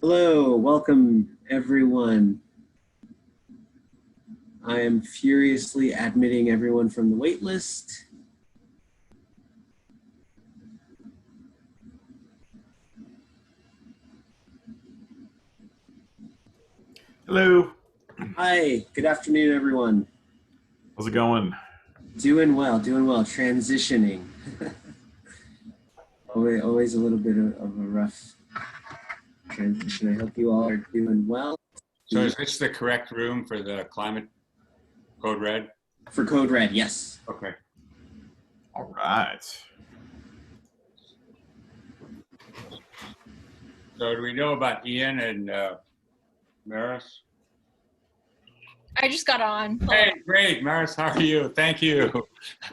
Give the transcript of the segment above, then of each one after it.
Hello, welcome everyone. I am furiously admitting everyone from the wait list. Hello. Hi, good afternoon, everyone. How's it going? Doing well, transitioning. always a little bit of a rough transition. I hope you all are doing well. So is this the correct room for the climate code red? For Code Red, yes. Okay. All right. So do we know about Ian and Maris? I just got on. Hey, great. Maris, how are you? Thank you.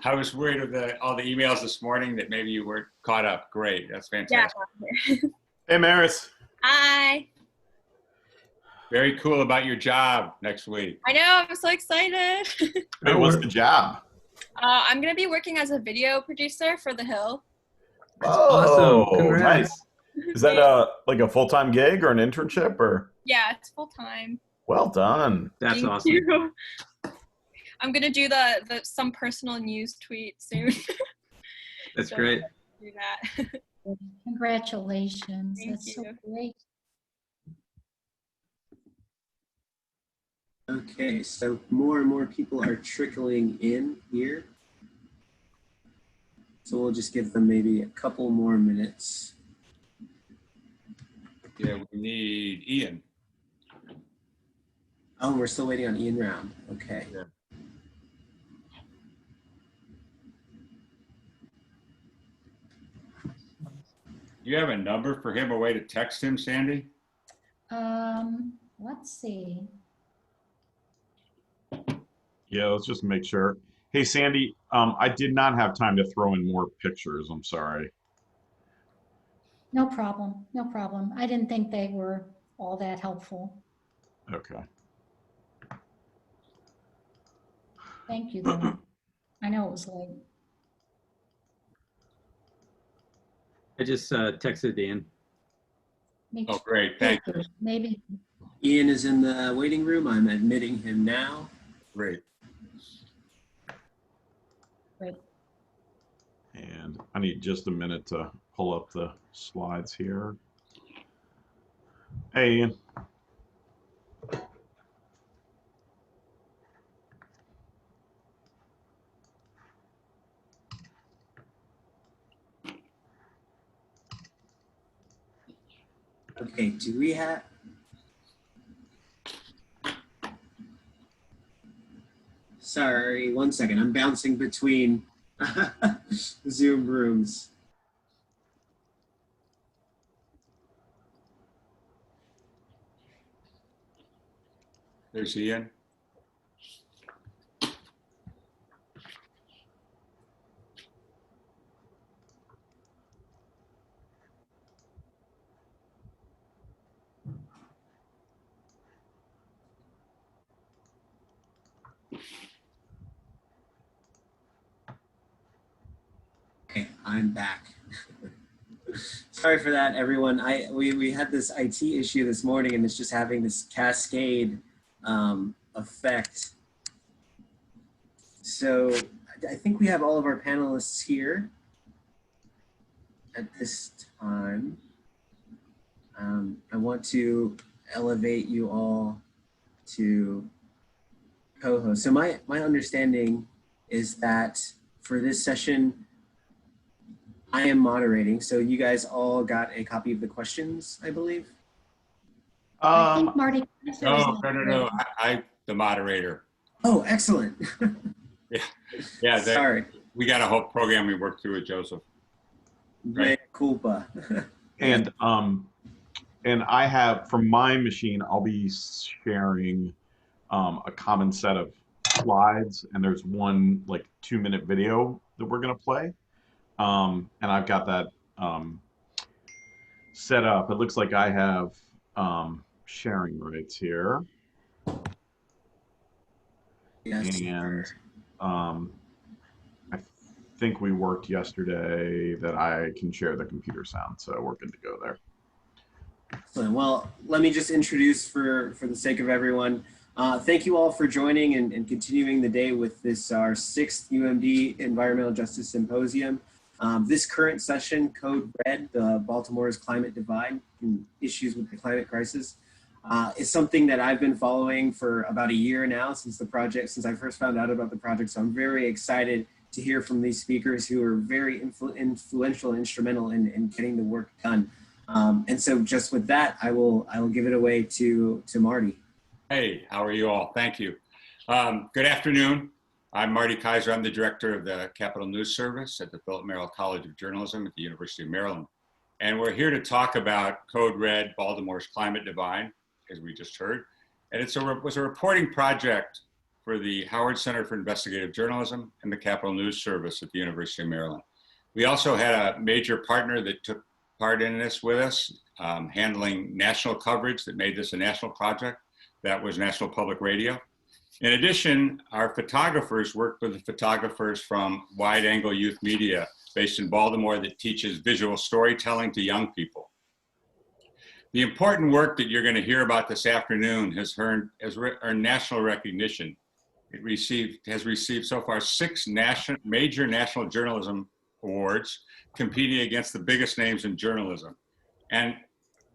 I was worried of all the emails this morning that maybe you weren't caught up. Great. That's fantastic. Yeah. Hey, Maris. Hi. Very cool about your job next week. I know. I'm so excited. Hey, what's the job? I'm going to be working as a video producer for The Hill. That's awesome. Congrats. Nice. Is that like a full-time gig or an internship or? Yeah, it's full time. Well done. That's Thank awesome. you. I'm going to do some personal news tweet soon. That's So, great. Do that. Congratulations. Thank That's so you. great. Okay, so more and more people are trickling in here. So we'll just give them maybe a couple more minutes. Yeah, we need Ian. Oh, we're still waiting on Ian Round. Okay. Yeah. Do you have a number for him, a way to text him, Sandy? Let's see. Yeah, let's just make sure. Hey, Sandy, I did not have time to throw in more pictures. I'm sorry. No problem. No problem. I didn't think they were all that helpful. Okay. Thank you, though. I know it was late. I just texted Ian. Me Oh, too. great. Thank you. Maybe. Ian is in the waiting room. I'm admitting him now. Great. Great. And I need just a minute to pull up the slides here. Hey, Ian. Okay, do we have? Sorry, one second. I'm bouncing between Zoom rooms. There's Ian. Okay, I'm back. Sorry for that, everyone. We had this IT issue this morning, and it's just having this cascade effect. So I think we have all of our panelists here at this time. I want to elevate you all to co-host. So my understanding is that for this session, I am moderating. So you guys all got a copy of the questions, I believe? I think Marty. No. I the moderator. Oh, excellent. Yeah. Sorry. We got a whole program we worked through with Joseph. Mea culpa. And I have, from my machine, I'll be sharing a common set of slides, and there's one like 2-minute video that we're gonna play. And I've got that set up. It looks like I have sharing rights here. Yes. And I think we worked yesterday that I can share the computer sound, so we're good to go there. Excellent. Well, let me just introduce for the sake of everyone. Thank you all for joining and continuing the day with this, our 6th UMD Environmental Justice Symposium. This current session, Code Red, Baltimore's Climate Divide and Issues with the Climate Crisis, is something that I've been following for about a year now since I first found out about the project. So I'm very excited to hear from these speakers who are very influential and instrumental in getting the work done. And so just with that, I will give it away to Marty. Hey, how are you all? Thank you. Good afternoon. I'm Marty Kaiser. I'm the director of the Capitol News Service at the Philip Merrill College of Journalism at the University of Maryland. And we're here to talk about Code Red, Baltimore's Climate Divide, as we just heard. And it was a reporting project for the Howard Center for Investigative Journalism and the Capitol News Service at the University of Maryland. We also had a major partner that took part in this with us, handling national coverage that made this a national project. That was National Public Radio. In addition, our photographers worked with the photographers from Wide Angle Youth Media based in Baltimore that teaches visual storytelling to young people. The important work that you're going to hear about this afternoon has earned national recognition. It has received so far 6 major national journalism awards, competing against the biggest names in journalism. And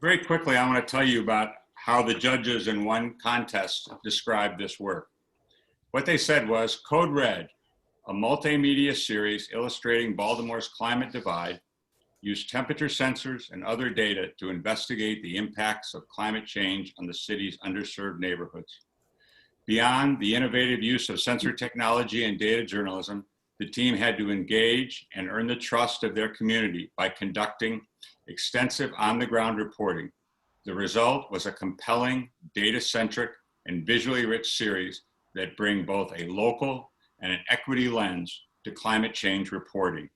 very quickly, I want to tell you about how the judges in one contest described this work. What they said was, Code Red, a multimedia series illustrating Baltimore's climate divide, used temperature sensors and other data to investigate the impacts of climate change on the city's underserved neighborhoods. Beyond the innovative use of sensor technology and data journalism, the team had to engage and earn the trust of their community by conducting extensive on-the-ground reporting. The result was a compelling, data-centric, and visually rich series that bring both a local and an equity lens to climate change reporting.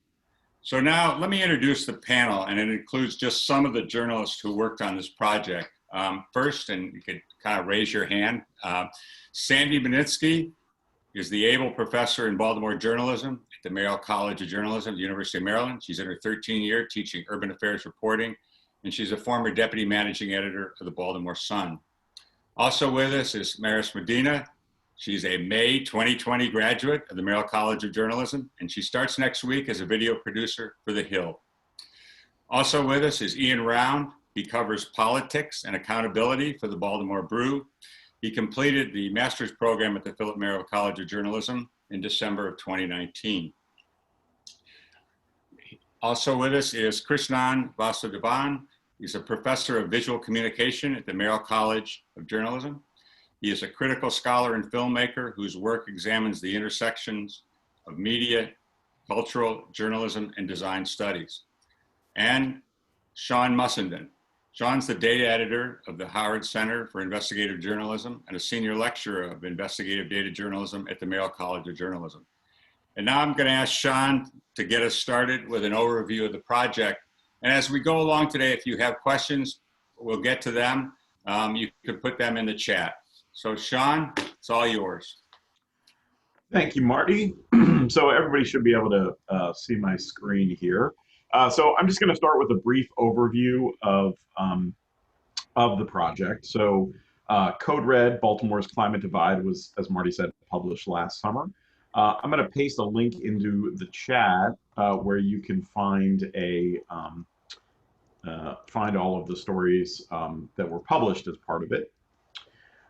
So now let me introduce the panel, and it includes just some of the journalists who worked on this project. First, and you could kind of raise your hand, Sandy Banisky is the Abell Professor in Baltimore Journalism at the Merrill College of Journalism at the University of Maryland. She's in her 13th year teaching urban affairs reporting, and she's a former deputy managing editor of the Baltimore Sun. Also with us is Medina. She's a May 2020 graduate of the Merrill College of Journalism, and she starts next week as a video producer for The Hill. Also with us is Ian Round. He covers politics and accountability for the Baltimore Brew. He completed the master's program at the Philip Merrill College of Journalism in December of 2019. Also with us is Krishnan Vasudevan. He's a professor of visual communication at the Merrill College of Journalism. He is a critical scholar and filmmaker whose work examines the intersections of media, cultural, journalism, and design studies. And Sean Mussenden. Sean's the data editor of the Howard Center for Investigative Journalism and a senior lecturer of investigative data journalism at the Merrill College of Journalism. And now I'm going to ask Sean to get us started with an overview of the project. And as we go along today, if you have questions, we'll get to them. You can put them in the chat. So Sean, it's all yours. Thank you, Marty. So everybody should be able to see my screen here. So I'm just going to start with a brief overview of the project. So Code Red, Baltimore's Climate Divide was, as Marty said, published last summer. I'm going to paste a link into the chat where you can find find all of the stories that were published as part of it.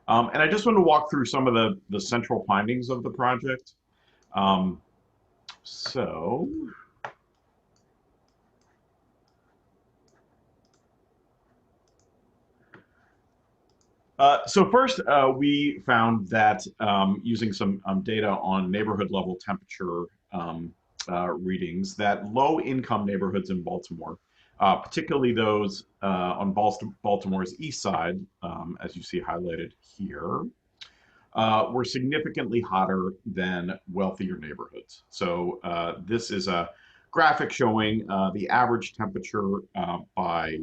And I just want to walk through some of the central findings of the project. So first, we found that using some data on neighborhood level temperature readings, that low-income neighborhoods in Baltimore, particularly those on Baltimore's east side, as you see highlighted here, were significantly hotter than wealthier neighborhoods. So this is a graphic showing the average temperature by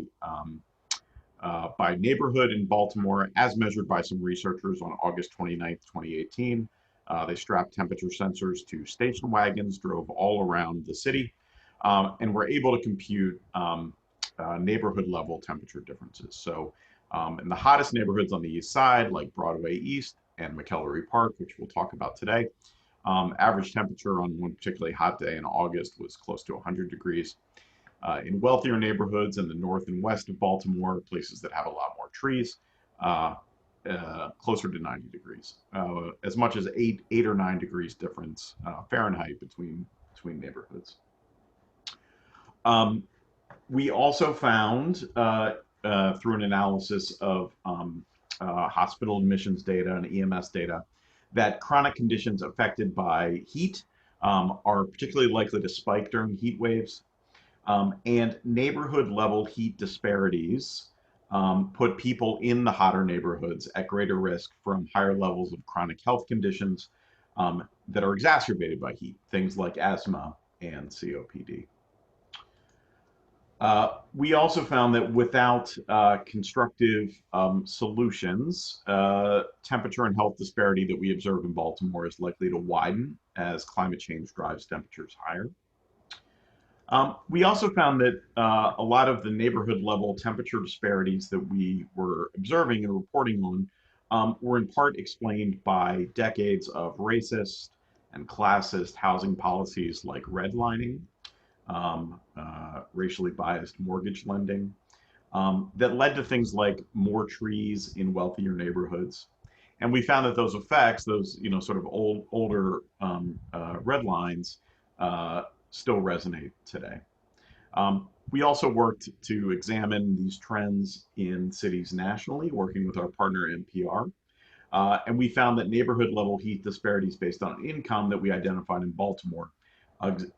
neighborhood in Baltimore, as measured by some researchers on August 29th, 2018. They strapped temperature sensors to station wagons, drove all around the city, and were able to compute neighborhood level temperature differences. So in the hottest neighborhoods on the east side, like Broadway East and McElroy Park, which we'll talk about today, average temperature on one particularly hot day in August was close to 100 degrees. In wealthier neighborhoods in the north and west of Baltimore, places that have a lot more trees, closer to 90 degrees, as much as 8 or 9 degrees difference Fahrenheit between neighborhoods. We also found through an analysis of hospital admissions data and EMS data that chronic conditions affected by heat are particularly likely to spike during heat waves, and neighborhood level heat disparities put people in the hotter neighborhoods at greater risk from higher levels of chronic health conditions that are exacerbated by heat, things like asthma and COPD. We also found that without constructive solutions, temperature and health disparity that we observe in Baltimore is likely to widen as climate change drives temperatures higher. We also found that a lot of the neighborhood level temperature disparities that we were observing and reporting on were in part explained by decades of racist and classist housing policies like redlining, racially biased mortgage lending, that led to things like more trees in wealthier neighborhoods. And we found that those effects, those sort of older red lines, still resonate today. We also worked to examine these trends in cities nationally, working with our partner NPR. And we found that neighborhood level heat disparities based on income that we identified in Baltimore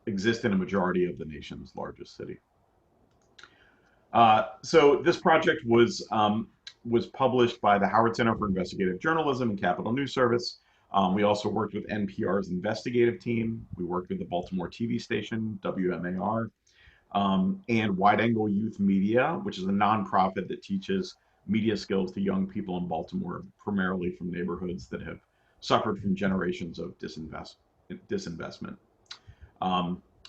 exist in a majority of the nation's largest city. So this project was published by the Howard Center for Investigative Journalism and Capitol News Service. We also worked with NPR's investigative team. We worked with the Baltimore TV station, WMAR, and Wide Angle Youth Media, which is a nonprofit that teaches media skills to young people in Baltimore, primarily from neighborhoods that have suffered from generations of disinvestment.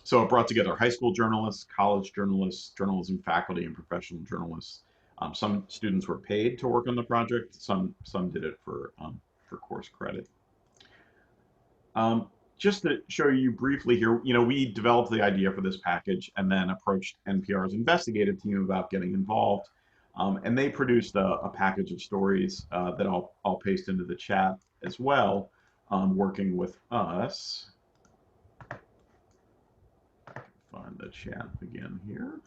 So it brought together high school journalists, college journalists, journalism faculty, and professional journalists. Some students were paid to work on the project. Some did it for course credit. Just to show you briefly here, we developed the idea for this package and then approached NPR's investigative team about getting involved. And they produced a package of stories that I'll paste into the chat as well, working with us. Find the chat again here.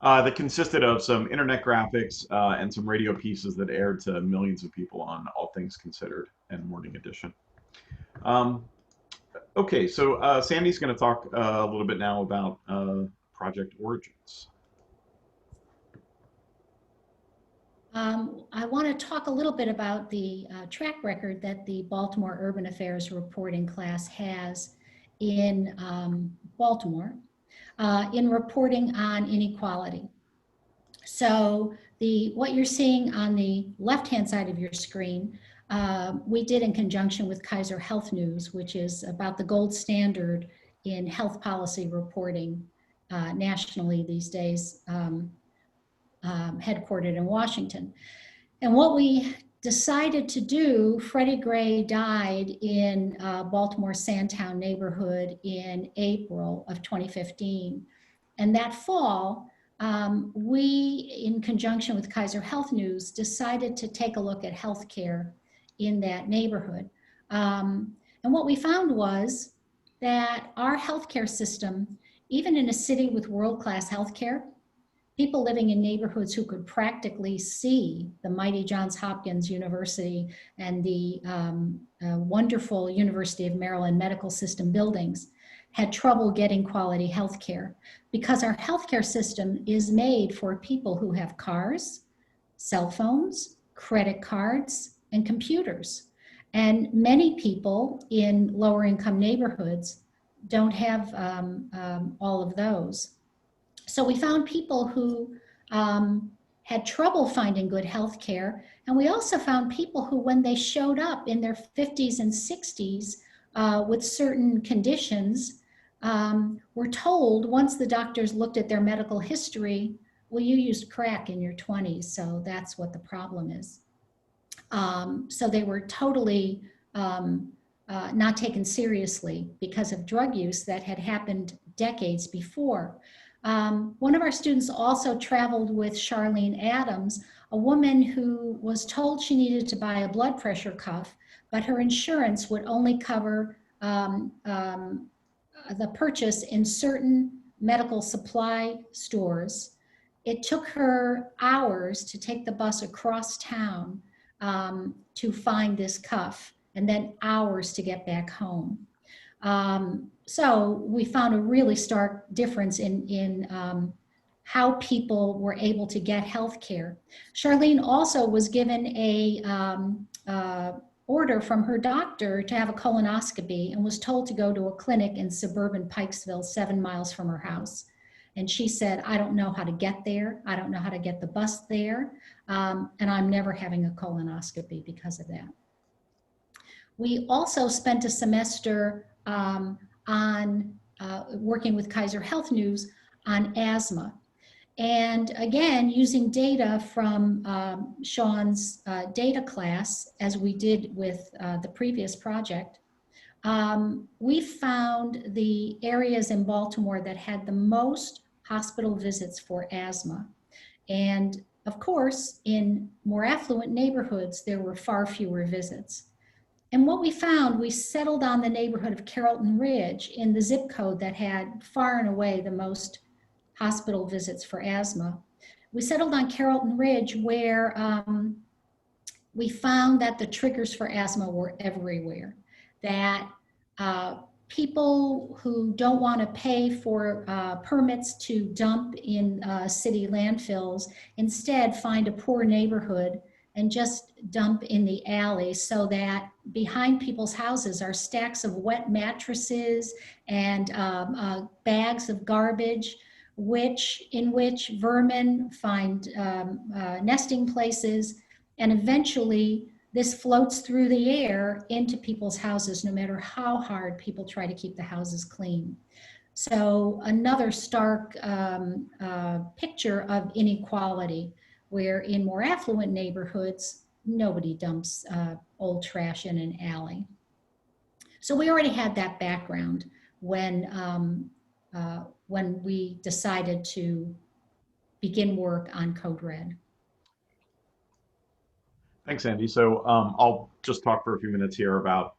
That consisted of some internet graphics and some radio pieces that aired to millions of people on All Things Considered and Morning Edition. Okay, so Sandy's going to talk a little bit now about Project Origins. I want to talk a little bit about the track record that the Baltimore Urban Affairs reporting class has in Baltimore in reporting on inequality. So what you're seeing on the left-hand side of your screen, we did in conjunction with Kaiser Health News, which is about the gold standard in health policy reporting nationally these days, headquartered in Washington. And what we decided to do, Freddie Gray died in Baltimore Sandtown neighborhood in April of 2015. And that fall, we, in conjunction with Kaiser Health News, decided to take a look at healthcare in that neighborhood. And what we found was that our healthcare system, even in a city with world-class healthcare, people living in neighborhoods who could practically see the mighty Johns Hopkins University and the wonderful University of Maryland medical system buildings, had trouble getting quality health care because our healthcare system is made for people who have cars, cell phones, credit cards, and computers. And many people in lower income neighborhoods don't have all of those. So we found people who had trouble finding good health care, And we also found people who, when they showed up in their 50s and 60s with certain conditions, were told, once the doctors looked at their medical history, well, you used crack in your 20s, so that's what the problem is. So they were totally not taken seriously because of drug use that had happened decades before. One of our students also traveled with Charlene Adams, a woman who was told she needed to buy a blood pressure cuff, but her insurance would only cover the purchase in certain medical supply stores. It took her hours to take the bus across town to find this cuff, and then hours to get back home. So we found a really stark difference in how people were able to get health care. Charlene also was given a order from her doctor to have a colonoscopy and was told to go to a clinic in suburban Pikesville, 7 miles from her house. And she said, I don't know how to get there. I don't know how to get the bus there. And I'm never having a colonoscopy because of that. We also spent a semester on working with Kaiser Health News on asthma. And again, using data from Sean's data class, as we did with the previous project, we found the areas in Baltimore that had the most hospital visits for asthma. And of course, in more affluent neighborhoods, there were far fewer visits. And what we found, we settled on the neighborhood of Carrollton Ridge in the zip code that had far and away the most hospital visits for asthma. We settled on Carrollton Ridge where we found that the triggers for asthma were everywhere, that people who don't want to pay for permits to dump in city landfills instead find a poor neighborhood and just dump in the alley, so that behind people's houses are stacks of wet mattresses and bags of garbage, in which vermin find nesting places, and eventually this floats through the air into people's houses, no matter how hard people try to keep the houses clean. So another stark picture of inequality, where in more affluent neighborhoods, nobody dumps old trash in an alley. So we already had that background when we decided to begin work on Code Red. Thanks, Andy. So I'll just talk for a few minutes here about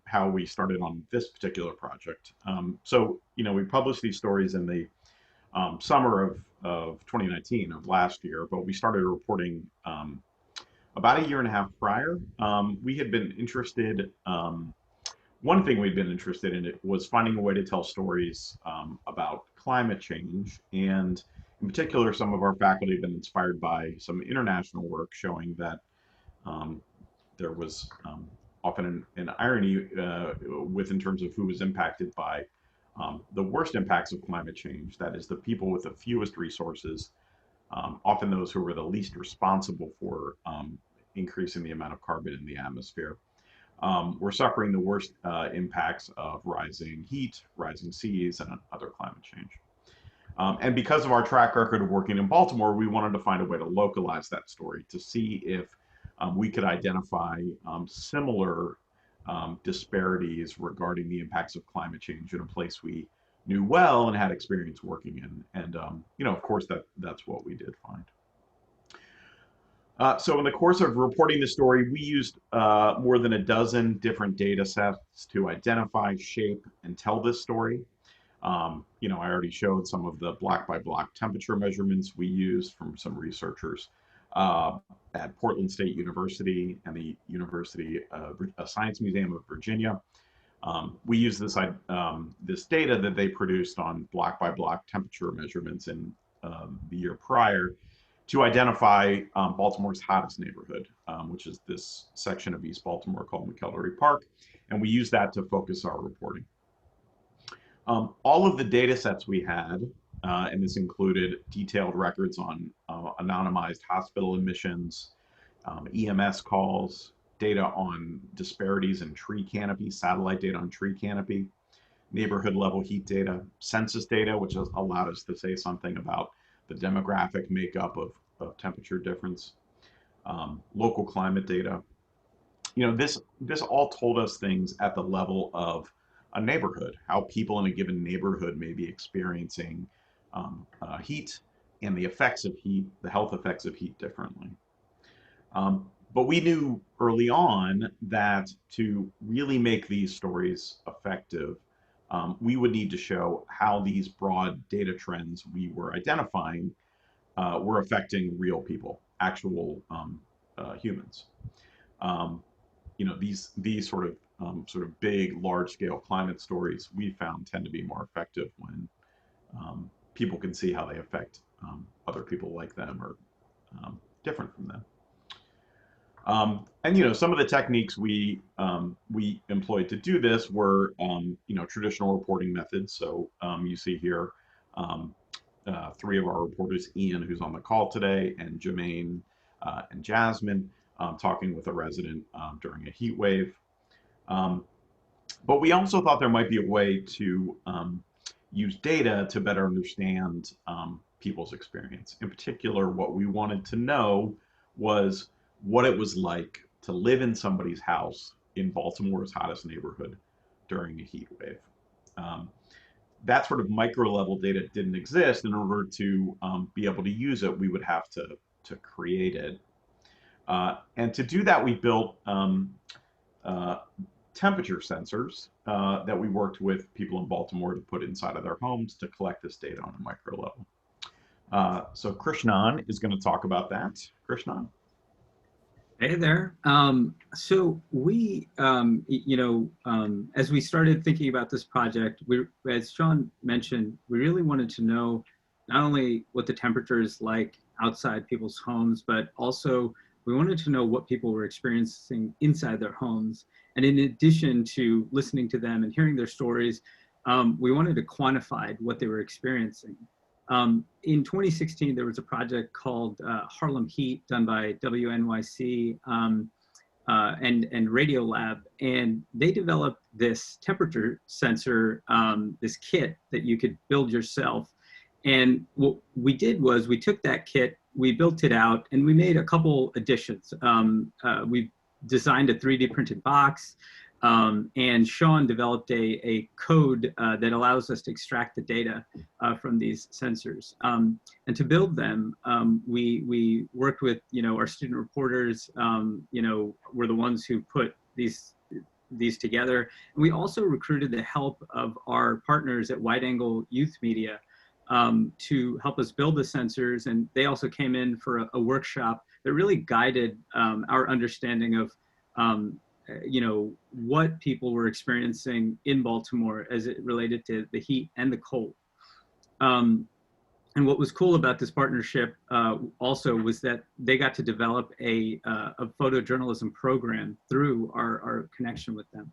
how we started on this particular project. We published these stories in the summer of 2019, of last year, but we started reporting about a year and a half prior. We had been interested, one thing we'd been interested in was finding a way to tell stories about climate change. And in particular, some of our faculty have been inspired by some international work showing that there was often an irony in terms of who was impacted by the worst impacts of climate change. That is, the people with the fewest resources, often those who were the least responsible for increasing the amount of carbon in the atmosphere, were suffering the worst impacts of rising heat, rising seas, and other climate change. And because of our track record of working in Baltimore, we wanted to find a way to localize that story, to see if we could identify similar disparities regarding the impacts of climate change in a place we knew well and had experience working in. And of course, that's what we did find. So in the course of reporting the story, we used more than a dozen different data sets to identify, shape, and tell this story. I already showed some of the block by block temperature measurements we used from some researchers at Portland State University and the University Science Museum of Virginia. We used this data that they produced on block by block temperature measurements in the year prior to identify Baltimore's hottest neighborhood, which is this section of East Baltimore called McElderry Park. And we used that to focus our reporting. All of the data sets we had, and this included detailed records on anonymized hospital admissions, EMS calls, data on disparities in tree canopy, satellite data on tree canopy, neighborhood level heat data, census data, which has allowed us to say something about the demographic makeup of temperature difference, local climate data. You know, this all told us things at the level of a neighborhood, how people in a given neighborhood may be experiencing heat and the effects of heat, the health effects of heat differently. But we knew early on that to really make these stories effective, we would need to show how these broad data trends we were identifying were affecting real people, actual humans. You know, these sort of big, large-scale climate stories we found tend to be more effective when people can see how they affect other people like them or different from them. And you know, some of the techniques we employed to do this were you know, traditional reporting methods. So you see here 3 of our reporters, Ian, who's on the call today, and Jermaine and Jasmine, talking with a resident during a heat wave. But we also thought there might be a way to use data to better understand people's experience. In particular, what we wanted to know was what it was like to live in somebody's house in Baltimore's hottest neighborhood during a heat wave. That sort of micro level data didn't exist. In order to be able to use it, we would have to create it. And to do that, we built temperature sensors that we worked with people in Baltimore to put inside of their homes to collect this data on a micro level. So Krishnan is going to talk about that. Krishnan? Hey there. So we, you know, as we started thinking about this project, as Sean mentioned, we really wanted to know not only what the temperature is like outside people's homes, but also we wanted to know what people were experiencing inside their homes. And in addition to listening to them and hearing their stories, we wanted to quantify what they were experiencing. In 2016, there was a project called Harlem Heat done by WNYC and Radiolab, and they developed this temperature sensor, this kit that you could build yourself. And what we did was we took that kit, we built it out, and we made a couple additions. We designed a 3D printed box, and Sean developed a code that allows us to extract the data from these sensors. And to build them, we worked with, you know, our student reporters, you know, were the ones who put these together. And we also recruited the help of our partners at Wide Angle Youth Media to help us build the sensors. And they also came in for a workshop that really guided our understanding of you know, what people were experiencing in Baltimore as it related to the heat and the cold. And what was cool about this partnership also was that they got to develop a photojournalism program through our connection with them.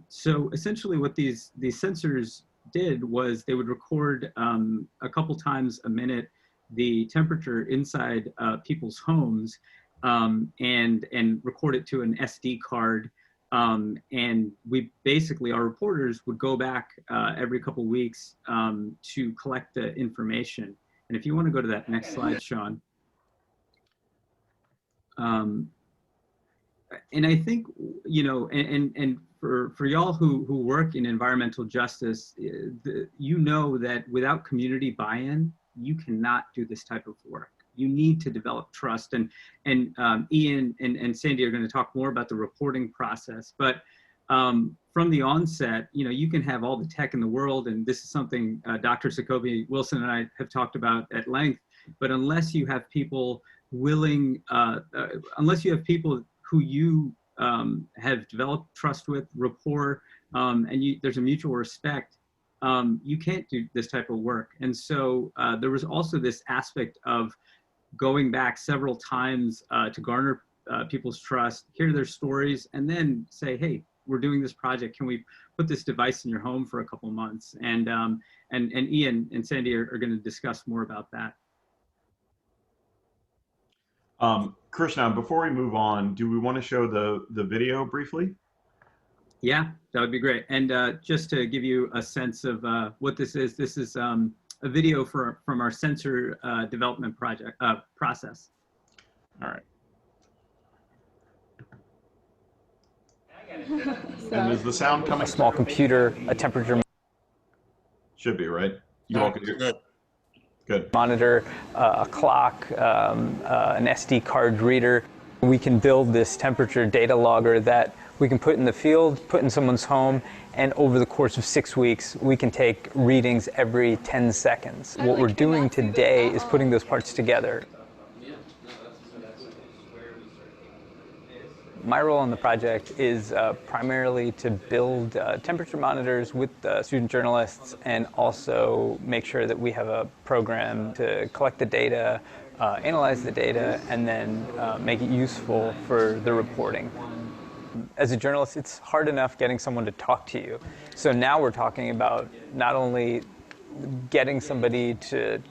So essentially what these sensors did was they would record a couple times a minute the temperature inside people's homes, and record it to an SD card. And we basically, our reporters would go back every couple of weeks to collect the information. And if you want to go to that next slide, Sean. And I think, you know, and for y'all who work in environmental justice, you know that without community buy-in, you cannot do this type of work. You need to develop trust. And Ian and Sandy are going to talk more about the reporting process. But from the onset, you know, you can have all the tech in the world, and this is something Dr. Jacoby Wilson and I have talked about at length. But unless you have people willing, unless you have people who you have developed trust with, rapport, and there's a mutual respect, you can't do this type of work. And so there was also this aspect of going back several times to garner people's trust, hear their stories, and then say, hey, we're doing this project. Can we put this device in your home for a couple months? And Ian and Sandy are going to discuss more about that. Krishnan, before we move on, do we want to show the video briefly? Yeah, that would be great. And just to give you a sense of what this is a video from our sensor development process. All right. So, And is the sound coming? A small computer, a temperature Should be, right? You all can Good. hear? Good. monitor, a clock, an SD card reader. We can build this temperature data logger that we can put in the field, put in someone's home, and over the course of 6 weeks, we can take readings every 10 seconds. What we're doing today is putting those parts together. My role on the project is primarily to build temperature monitors with student journalists and also make sure that we have a program to collect the data, analyze the data, and then make it useful for the reporting. As a journalist, it's hard enough getting someone to talk to you. So now we're talking about not only getting somebody to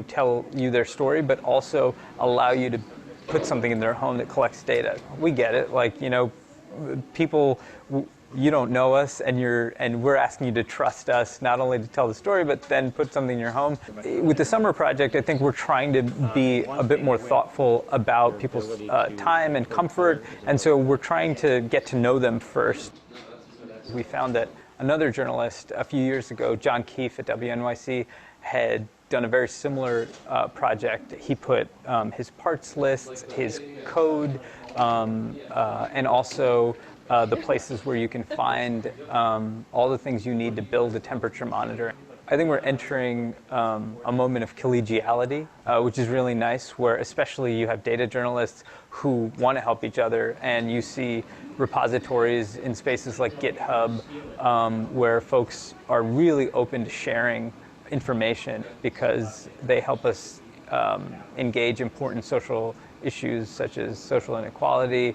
tell you their story, but also allow you to put something in their home that collects data. We get it, like, people, you don't know us, and we're asking you to trust us, not only to tell the story, but then put something in your home. With the summer project, I think we're trying to be a bit more thoughtful about people's time and comfort, and so we're trying to get to know them first. We found that another journalist a few years ago, John Keefe at WNYC, had done a very similar project. He put his parts lists, his code, and also the places where you can find all the things you need to build a temperature monitor. I think we're entering a moment of collegiality, which is really nice, where especially you have data journalists who want to help each other, and you see repositories in spaces like GitHub where folks are really open to sharing information because they help us engage important social issues such as social inequality,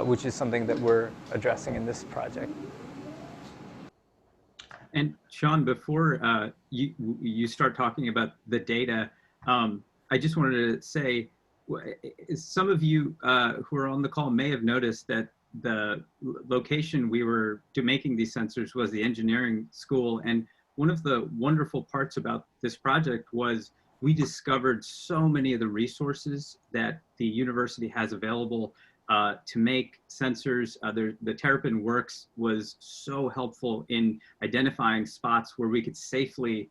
which is something that we're addressing in this project. And Sean, before you start talking about the data, I just wanted to say, some of you who are on the call may have noticed that the location we were making these sensors was the engineering school. And one of the wonderful parts about this project was we discovered so many of the resources that the university has available to make sensors. The Terrapin Works was so helpful in identifying spots where we could safely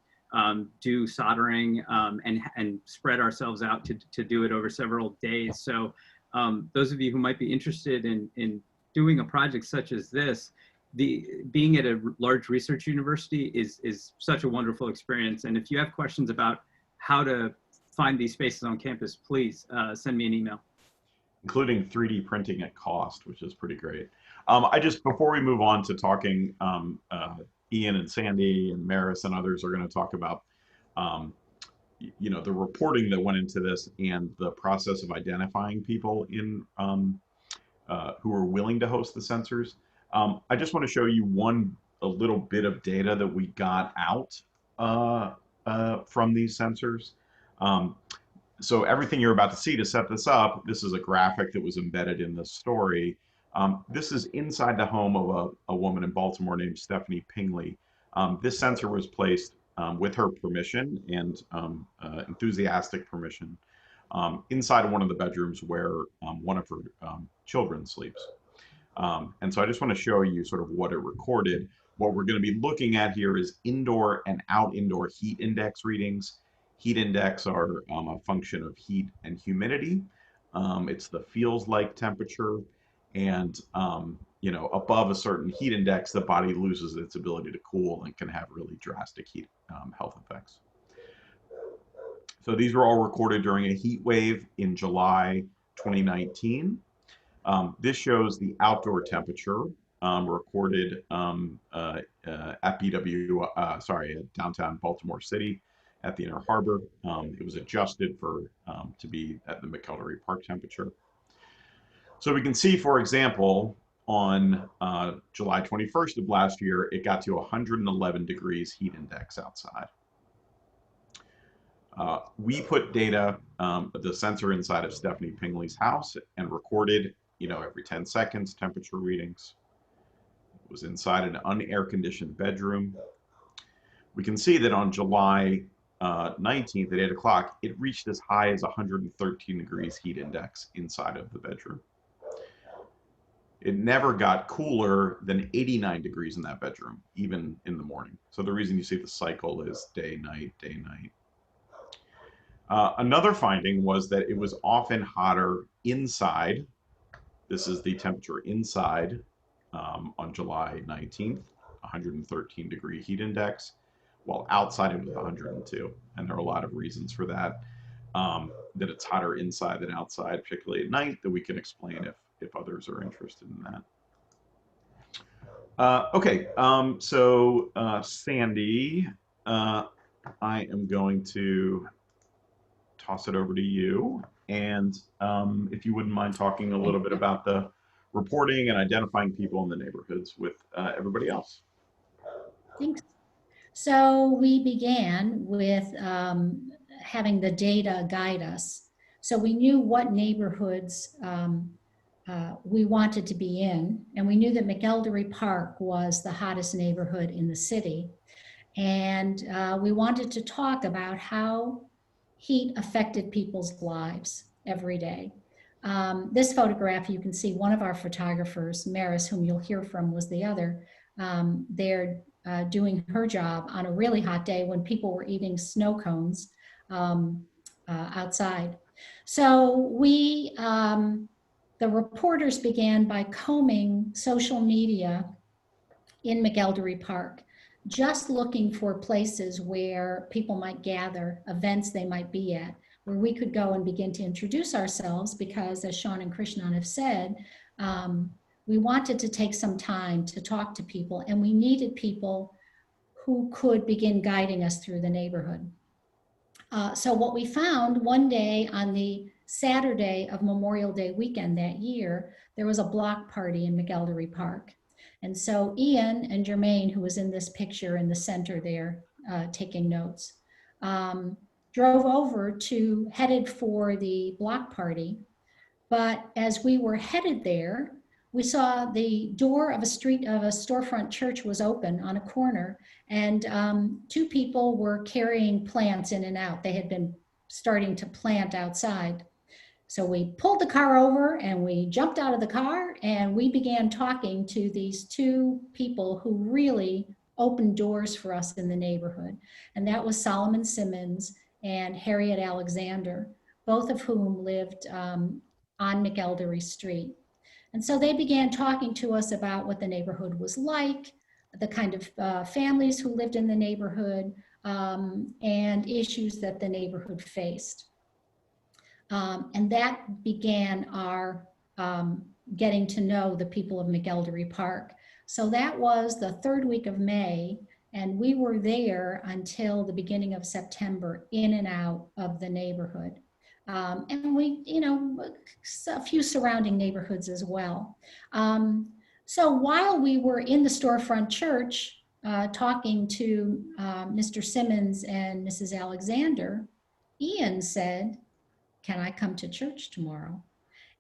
do soldering and spread ourselves out to do it over several days. So those of you who might be interested in doing a project such as this, being at a large research university is such a wonderful experience. And if you have questions about how to find these spaces on campus, please send me an email. Including 3D printing at cost, which is pretty great. Before we move on to talking, Ian and Sandy and Maris and others are going to talk about, the reporting that went into this and the process of identifying people in who are willing to host the sensors. I just want to show you a little bit of data that we got out from these sensors. So everything you're about to see to set this up, this is a graphic that was embedded in the story. This is inside the home of a woman in Baltimore named Stephanie Pingley. This sensor was placed with her permission and enthusiastic permission inside of one of the bedrooms where one of her children sleeps. And so I just want to show you sort of what it recorded. What we're going to be looking at here is indoor and indoor heat index readings. Heat index are a function of heat and humidity. It's the feels like temperature, and above a certain heat index, the body loses its ability to cool and can have really drastic heat health effects. So these were all recorded during a heat wave in July 2019. This shows the outdoor temperature recorded at downtown Baltimore City at the Inner Harbor. It was adjusted to be at the McElderry Park temperature. So we can see, for example, on July 21st of last year, it got to 111 degrees heat index outside. We put data, the sensor inside of Stephanie Pingley's house and recorded, every 10 seconds, temperature readings. It was inside an unair-conditioned bedroom. We can see that on July 19th at 8 o'clock, it reached as high as 113 degrees heat index inside of the bedroom. It never got cooler than 89 degrees in that bedroom, even in the morning. So the reason you see the cycle is day, night, day, night. Another finding was that it was often hotter inside. This is the temperature inside on July 19th, 113 degree heat index, while outside it was 102. And there are a lot of reasons for that, that it's hotter inside than outside, particularly at night, that we can explain if others are interested in that. Okay, so Sandy, I am going to toss it over to you. And if you wouldn't mind talking a little bit about the reporting and identifying people in the neighborhoods with everybody else. Thanks. So we began with having the data guide us. So we knew what neighborhoods we wanted to be in, and we knew that McElderry Park was the hottest neighborhood in the city. And we wanted to talk about how heat affected people's lives every day. This photograph, you can see one of our photographers, Maris, whom you'll hear from, was the other. They're doing her job on a really hot day when people were eating snow cones outside. So we, the reporters began by combing social media in McElderry Park, just looking for places where people might gather, events they might be at, where we could go and begin to introduce ourselves, because as Sean and Krishnan have said, we wanted to take some time to talk to people, and we needed people who could begin guiding us through the neighborhood. So what we found one day on the Saturday of Memorial Day weekend that year, there was a block party in McElderry Park. And so Ian and Jermaine, who was in this picture in the center there taking notes, drove over headed for the block party. But as we were headed there, we saw the door of a storefront church was open on a corner, and two people were carrying plants in and out. They had been starting to plant outside. So we pulled the car over and we jumped out of the car and we began talking to these two people who really opened doors for us in the neighborhood. And that was Solomon Simmons and Harriet Alexander, both of whom lived on McElderry Street. And so they began talking to us about what the neighborhood was like, the kind of families who lived in the neighborhood, and issues that the neighborhood faced. And that began our getting to know the people of McElderry Park. So that was the third week of May, and we were there until the beginning of September, in and out of the neighborhood. And we, a few surrounding neighborhoods as well. So while we were in the storefront church talking to Mr. Simmons and Mrs. Alexander, Ian said, "Can I come to church tomorrow?"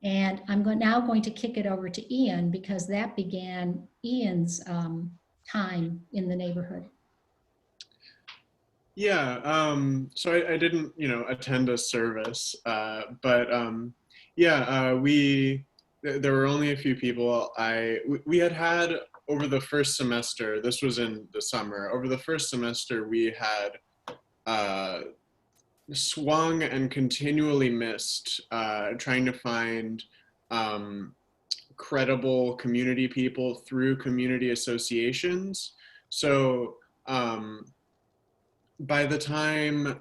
And I'm now going to kick it over to Ian, because that began Ian's time in the neighborhood. Yeah, so I didn't, attend a service, but there were only a few people. We had over the first semester, this was in the summer, over the first semester we had swung and continually missed trying to find credible community people through community associations. So by the time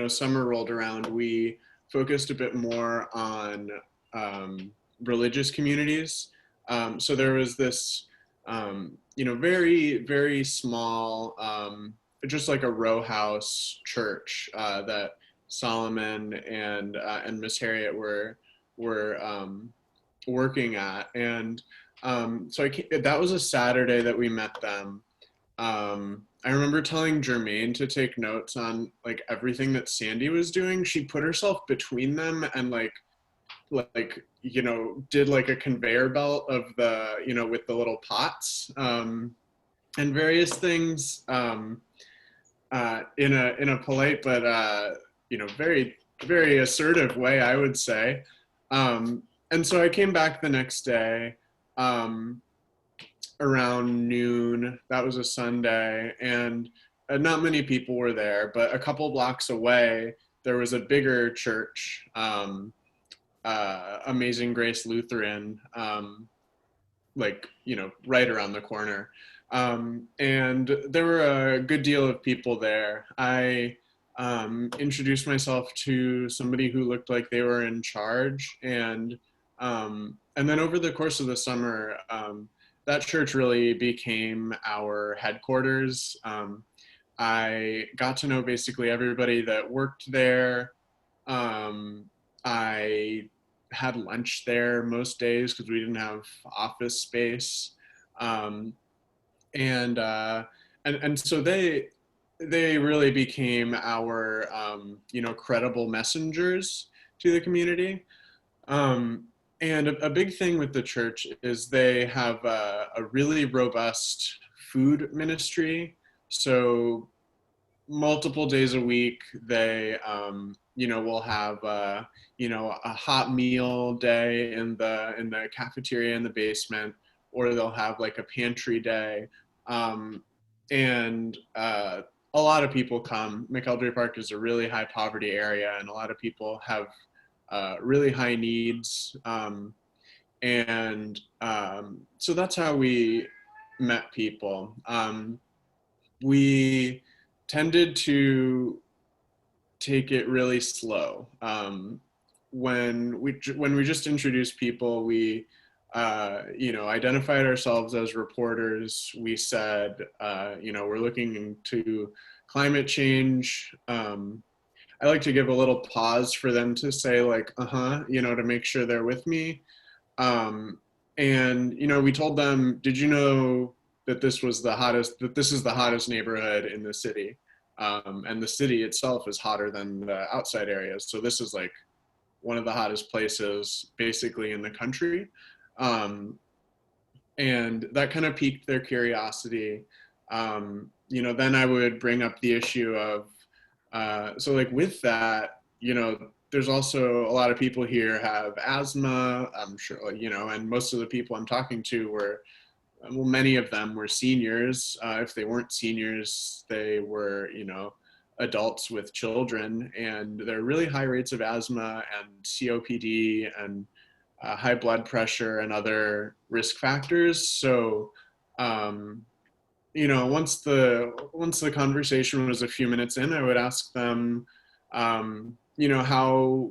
summer rolled around, we focused a bit more on religious communities. So there was this very, very small, just like a row house church that Solomon and Miss Harriet were working at, and so that was a Saturday that we met them. I remember telling Jermaine to take notes on like everything that Sandy was doing. She put herself between them and you know, did like a conveyor belt of the, you know, with the little pots and various things in a polite but you know, very very assertive way, I would say. And so I came back the next day around noon. That was a Sunday, and not many people were there, but a couple blocks away there was a bigger church, Amazing Grace Lutheran, like, you know, right around the corner. And there were a good deal of people there. I introduced myself to somebody who looked like they were in charge, and then over the course of the summer, that church really became our headquarters. I got to know basically everybody that worked there. I had lunch there most days because we didn't have office space. And so they really became our you know, credible messengers to the community. And a big thing with the church is they have a really robust food ministry. So multiple days a week, they you know, will have you know, a hot meal day in the cafeteria in the basement, or they'll have like a pantry day. And a lot of people come. McElderry Park is a really high poverty area, and a lot of people have really high needs. And so that's how we met people. We tended to take it really slow. When we just introduced people, we you know, identified ourselves as reporters. We said, you know, we're looking into climate change. I like to give a little pause for them to say like, you know, to make sure they're with me. And, you know, we told them, did you know that this is the hottest neighborhood in the city? And the city itself is hotter than the outside areas. So this is like one of the hottest places basically in the country. And that kind of piqued their curiosity. You know, then I would bring up the issue of, so like with that, you know, there's also a lot of people here have asthma, I'm sure, like, you know, and most of the people I'm talking to were, well, many of them were seniors. If they weren't seniors, they were, you know, adults with children, and there are really high rates of asthma and COPD and high blood pressure and other risk factors. So, you know, once the conversation was a few minutes in, I would ask them, you know, how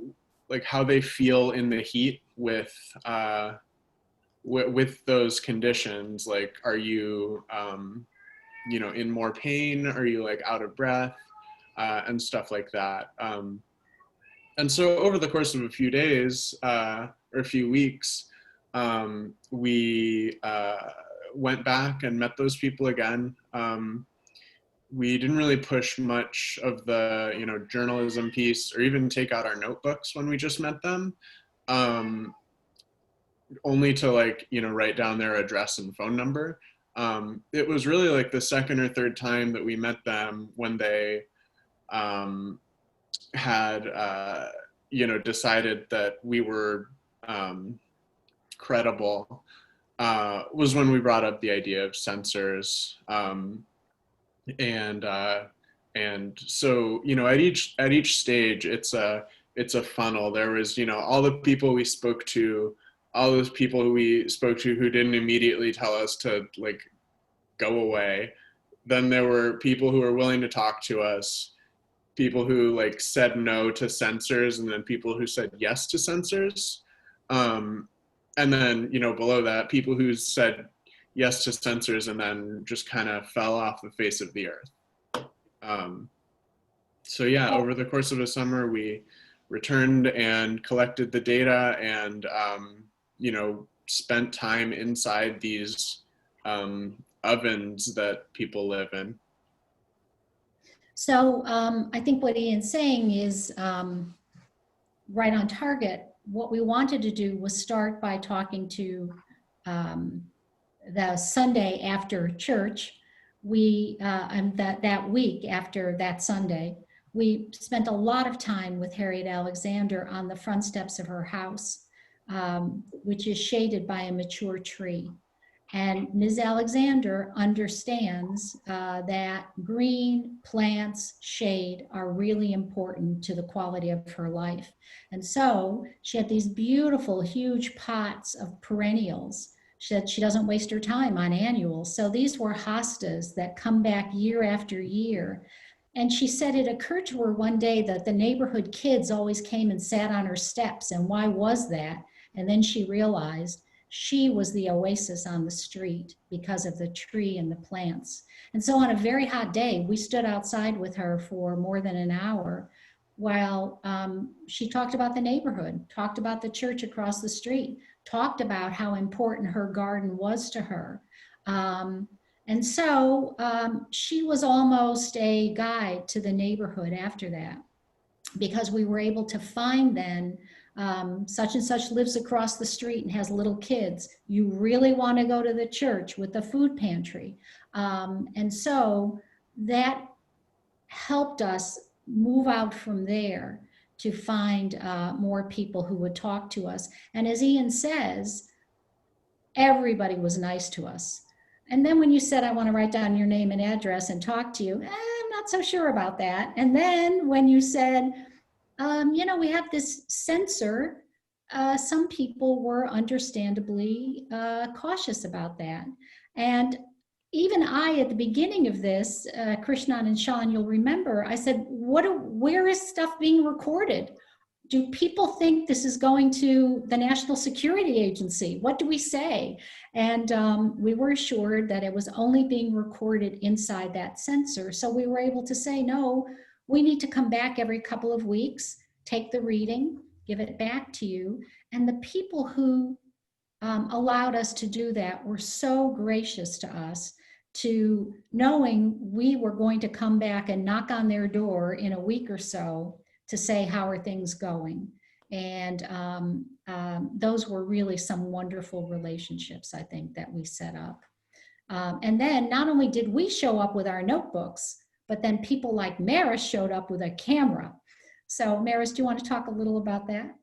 they feel in the heat with those conditions. Like, are you, you know, in more pain? Are you like out of breath? And stuff like that. And so over the course of a few days or a few weeks, we went back and met those people again. We didn't really push much of the, you know, journalism piece or even take out our notebooks when we just met them, only to like, you know, write down their address and phone number. It was really like the second or third time that we met them when they had, you know, decided that we were credible, was when we brought up the idea of sensors. And so, you know, at each stage, it's a funnel. There was, you know, all the people we spoke to, all those people who we spoke to who didn't immediately tell us to like go away. Then there were people who were willing to talk to us, people who like said no to sensors, and then people who said yes to sensors. And then, you know, below that, people who said yes to sensors and then just kind of fell off the face of the earth. So yeah, over the course of a summer, we returned and collected the data and, you know, spent time inside these ovens that people live in. So I think what Ian's saying is right on target. What we wanted to do was start by talking to the Sunday after church. And that week after that Sunday, we spent a lot of time with Harriet Alexander on the front steps of her house, which is shaded by a mature tree. And Ms. Alexander understands that green, plants, shade are really important to the quality of her life. And so she had these beautiful, huge pots of perennials. She said she doesn't waste her time on annuals. So these were hostas that come back year after year. And she said it occurred to her one day that the neighborhood kids always came and sat on her steps. And why was that? And then she realized she was the oasis on the street because of the tree and the plants. And so on a very hot day, we stood outside with her for more than an hour while she talked about the neighborhood, talked about the church across the street, talked about how important her garden was to her. And so she was almost a guide to the neighborhood after that, because we were able to find then such and such lives across the street and has little kids. You really want to go to the church with the food pantry. And so that helped us move out from there to find more people who would talk to us. And as Ian says, everybody was nice to us. And then when you said, I want to write down your name and address and talk to you, I'm not so sure about that. And then when you said, we have this sensor, some people were understandably cautious about that. And even I, at the beginning of this, Krishnan and Sean, you'll remember, I said, where is stuff being recorded? Do people think this is going to the National Security Agency? What do we say? And we were assured that it was only being recorded inside that sensor. So we were able to say, no, we need to come back every couple of weeks, take the reading, give it back to you. And the people who allowed us to do that were so gracious to us, to knowing we were going to come back and knock on their door in a week or so to say, how are things going? And those were really some wonderful relationships, I think, that we set up. And then not only did we show up with our notebooks, but then people like Maris showed up with a camera. So Maris, do you want to talk a little about that?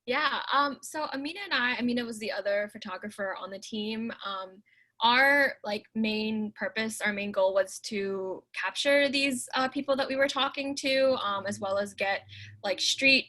Yeah, so Amina and Amina was the other photographer on the team. Our main purpose, our main goal was to capture these people that we were talking to, as well as get street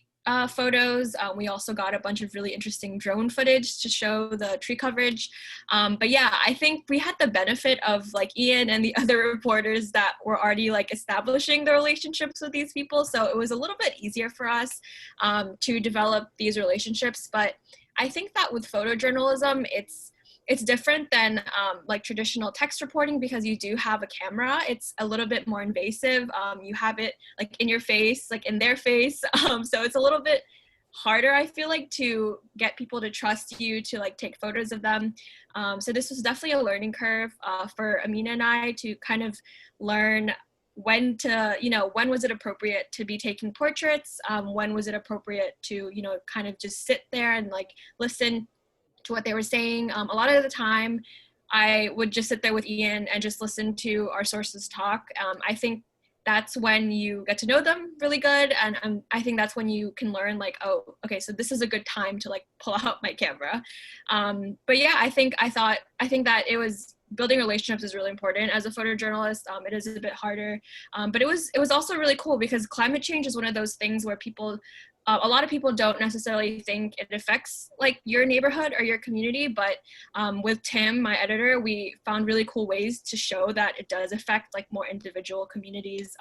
photos. We also got a bunch of really interesting drone footage to show the tree coverage. But yeah, I think we had the benefit of Ian and the other reporters that were already establishing the relationships with these people. So it was a little bit easier for us to develop these relationships. But I think that with photojournalism, it's different than traditional text reporting, because you do have a camera. It's a little bit more invasive. You have it in your face, in their face. So it's a little bit harder, I feel to get people to trust you to take photos of them. So this was definitely a learning curve for Amina and I to kind of learn when to, when was it appropriate to be taking portraits? When was it appropriate to, kind of just sit there and listen to what they were saying. A lot of the time I would just sit there with Ian and just listen to our sources talk. I think that's when you get to know them really good. And I think that's when you can learn oh, okay, so this is a good time to pull out my camera. But yeah, I think that it was, building relationships is really important. As a photojournalist, it is a bit harder. But it was also really cool, because climate change is one of those things where people, a lot of people don't necessarily think it affects your neighborhood or your community, but with Tim, my editor, we found really cool ways to show that it does affect more individual communities.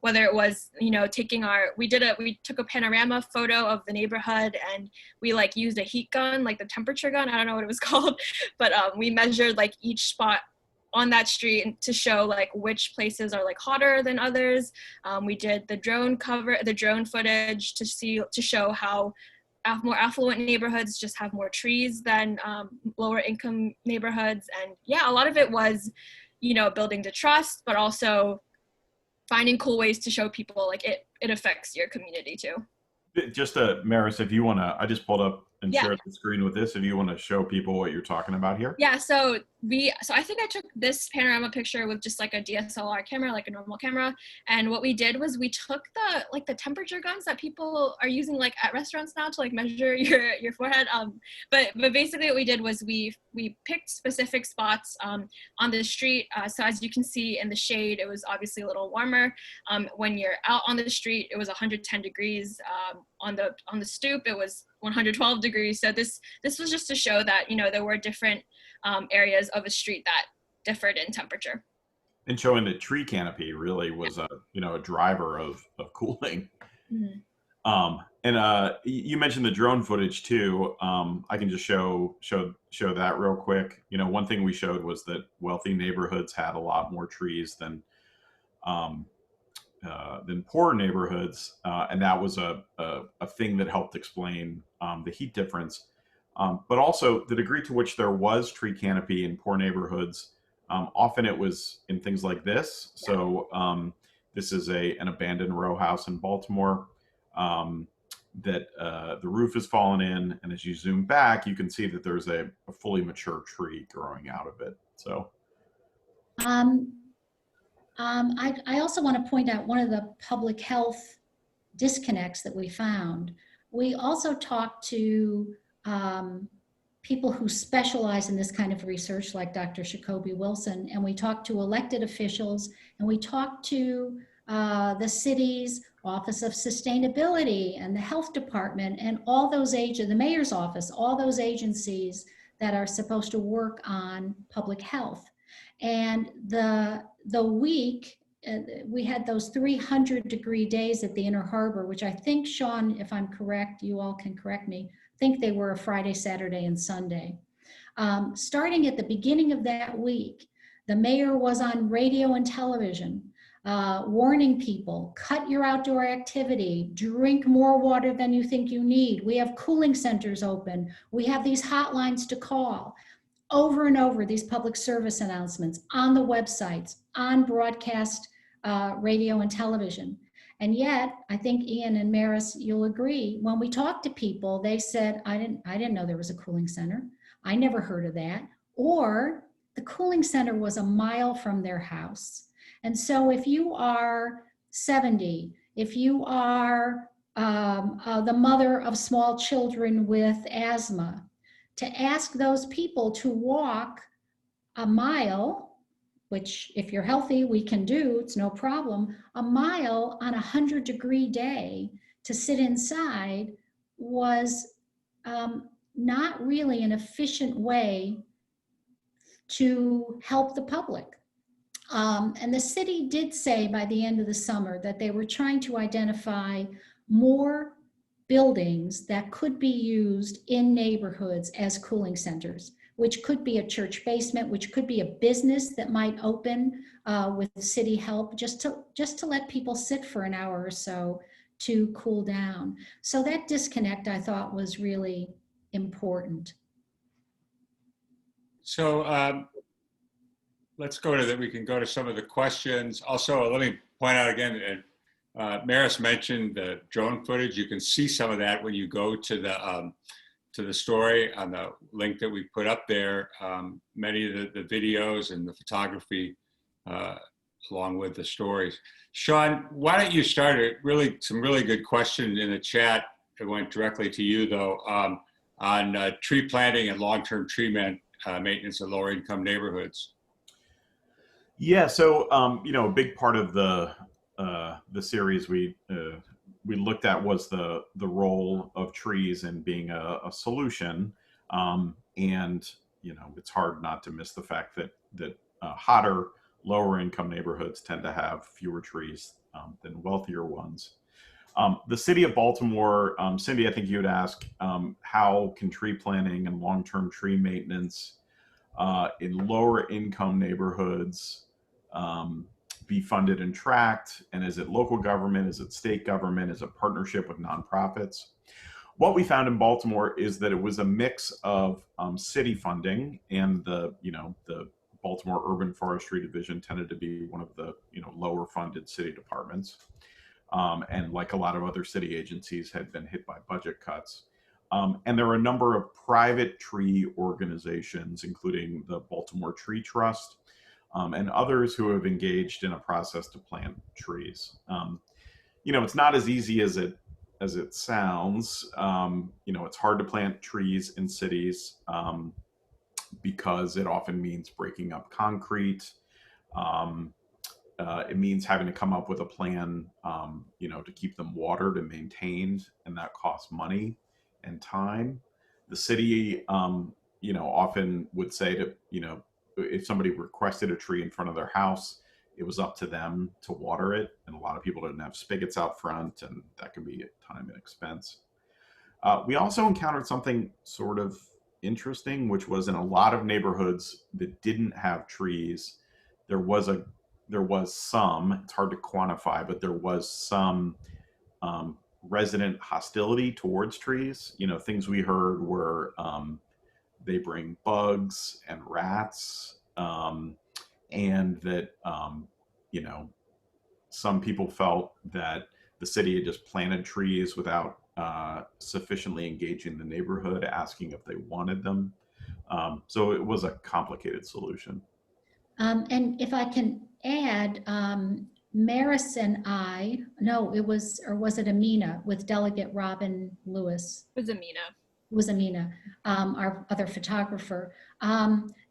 Whether it was, we took a panorama photo of the neighborhood, and we used a heat gun, the temperature gun, I don't know what it was called, but we measured each spot on that street to show which places are hotter than others. We did the drone footage to show how more affluent neighborhoods just have more trees than lower income neighborhoods. And yeah, a lot of it was, building the trust, but also finding cool ways to show people like it affects your community too. Just Maris, if you want to, I just pulled up and Yeah. shared the screen with this. If you want to show people what you're talking about here. Yeah, so I think I took this panorama picture with just like a DSLR camera, like a normal camera. And what we did was we took the temperature guns that people are using like at restaurants now to like measure your forehead. But basically what we did was we picked specific spots on the street. So as you can see in the shade, it was obviously a little warmer. When you're out on the street, it was 110 degrees. On the stoop, it was 112 degrees. So this was just to show that, there were different areas of a street that differed in temperature. And showing that tree canopy really was a driver of cooling. Mm-hmm. And you mentioned the drone footage too. I can just show that real quick. One thing we showed was that wealthy neighborhoods had a lot more trees than poor neighborhoods, and that was a thing that helped explain the heat difference. But also the degree to which there was tree canopy in poor neighborhoods, often it was in things like this. So this is an abandoned row house in Baltimore that the roof has fallen in, and as you zoom back, you can see that there's a fully mature tree growing out of it. So. I also want to point out one of the public health disconnects that we found. We also talked to people who specialize in this kind of research, like Dr. Jacoby Wilson, and we talked to elected officials, and we talked to the city's Office of Sustainability and the Health Department and all those the mayor's office, all those agencies that are supposed to work on public health. And the week, we had those 300-degree days at the Inner Harbor, which I think, Sean, if I'm correct, you all can correct me, I think they were a Friday, Saturday, and Sunday. Starting at the beginning of that week, the mayor was on radio and television warning people, cut your outdoor activity, drink more water than you think you need. We have cooling centers open. We have these hotlines to call. Over and over, these public service announcements on the websites, on broadcast radio and television. And yet, I think Ian and Maris, you'll agree, when we talked to people, they said, I didn't know there was a cooling center. I never heard of that. Or the cooling center was a mile from their house. And so if you are 70, if you are the mother of small children with asthma, to ask those people to walk a mile, which if you're healthy, we can do, it's no problem, a mile on 100-degree day to sit inside was not really an efficient way to help the public. And the city did say by the end of the summer that they were trying to identify more buildings that could be used in neighborhoods as cooling centers, which could be a church basement, which could be a business that might open with city help, just to let people sit for an hour or so to cool down. So that disconnect, I thought, was really important. So let's go to that. We can go to some of the questions. Also, let me point out again, Maris mentioned the drone footage. You can see some of that when you go to the story on the link that we put up there. Many of the videos and the photography along with the stories. Sean, why don't you start it? Some really good questions in the chat. It went directly to you though, on tree planting and long-term tree maintenance in lower income neighborhoods. Yeah, so a big part of the series we looked at was the role of trees in being a solution, and it's hard not to miss the fact that hotter, lower income neighborhoods tend to have fewer trees than wealthier ones. The city of Baltimore, Cindy, I think you would ask, how can tree planting and long-term tree maintenance in lower income neighborhoods be funded and tracked? And is it local government? Is it state government? Is it partnership with nonprofits? What we found in Baltimore is that it was a mix of city funding and the Baltimore Urban Forestry Division tended to be one of the lower funded city departments, and like a lot of other city agencies, had been hit by budget cuts. And there are a number of private tree organizations, including the Baltimore Tree Trust, and others who have engaged in a process to plant trees. It's not as easy as it sounds. It's hard to plant trees in cities because it often means breaking up concrete. It means having to come up with a plan, to keep them watered and maintained, and that costs money and time. The city, often would say to, if somebody requested a tree in front of their house, it was up to them to water it. And a lot of people didn't have spigots out front, and that can be time and expense. We also encountered something sort of interesting, which was in a lot of neighborhoods that didn't have trees, there was some, it's hard to quantify, but there was some resident hostility towards trees. Things we heard were they bring bugs and rats, and that, some people felt that the city had just planted trees without sufficiently engaging the neighborhood, asking if they wanted them. So it was a complicated solution. And if I can add, Maris and was it Amina with Delegate Robin Lewis? It was Amina. It was Amina, our other photographer.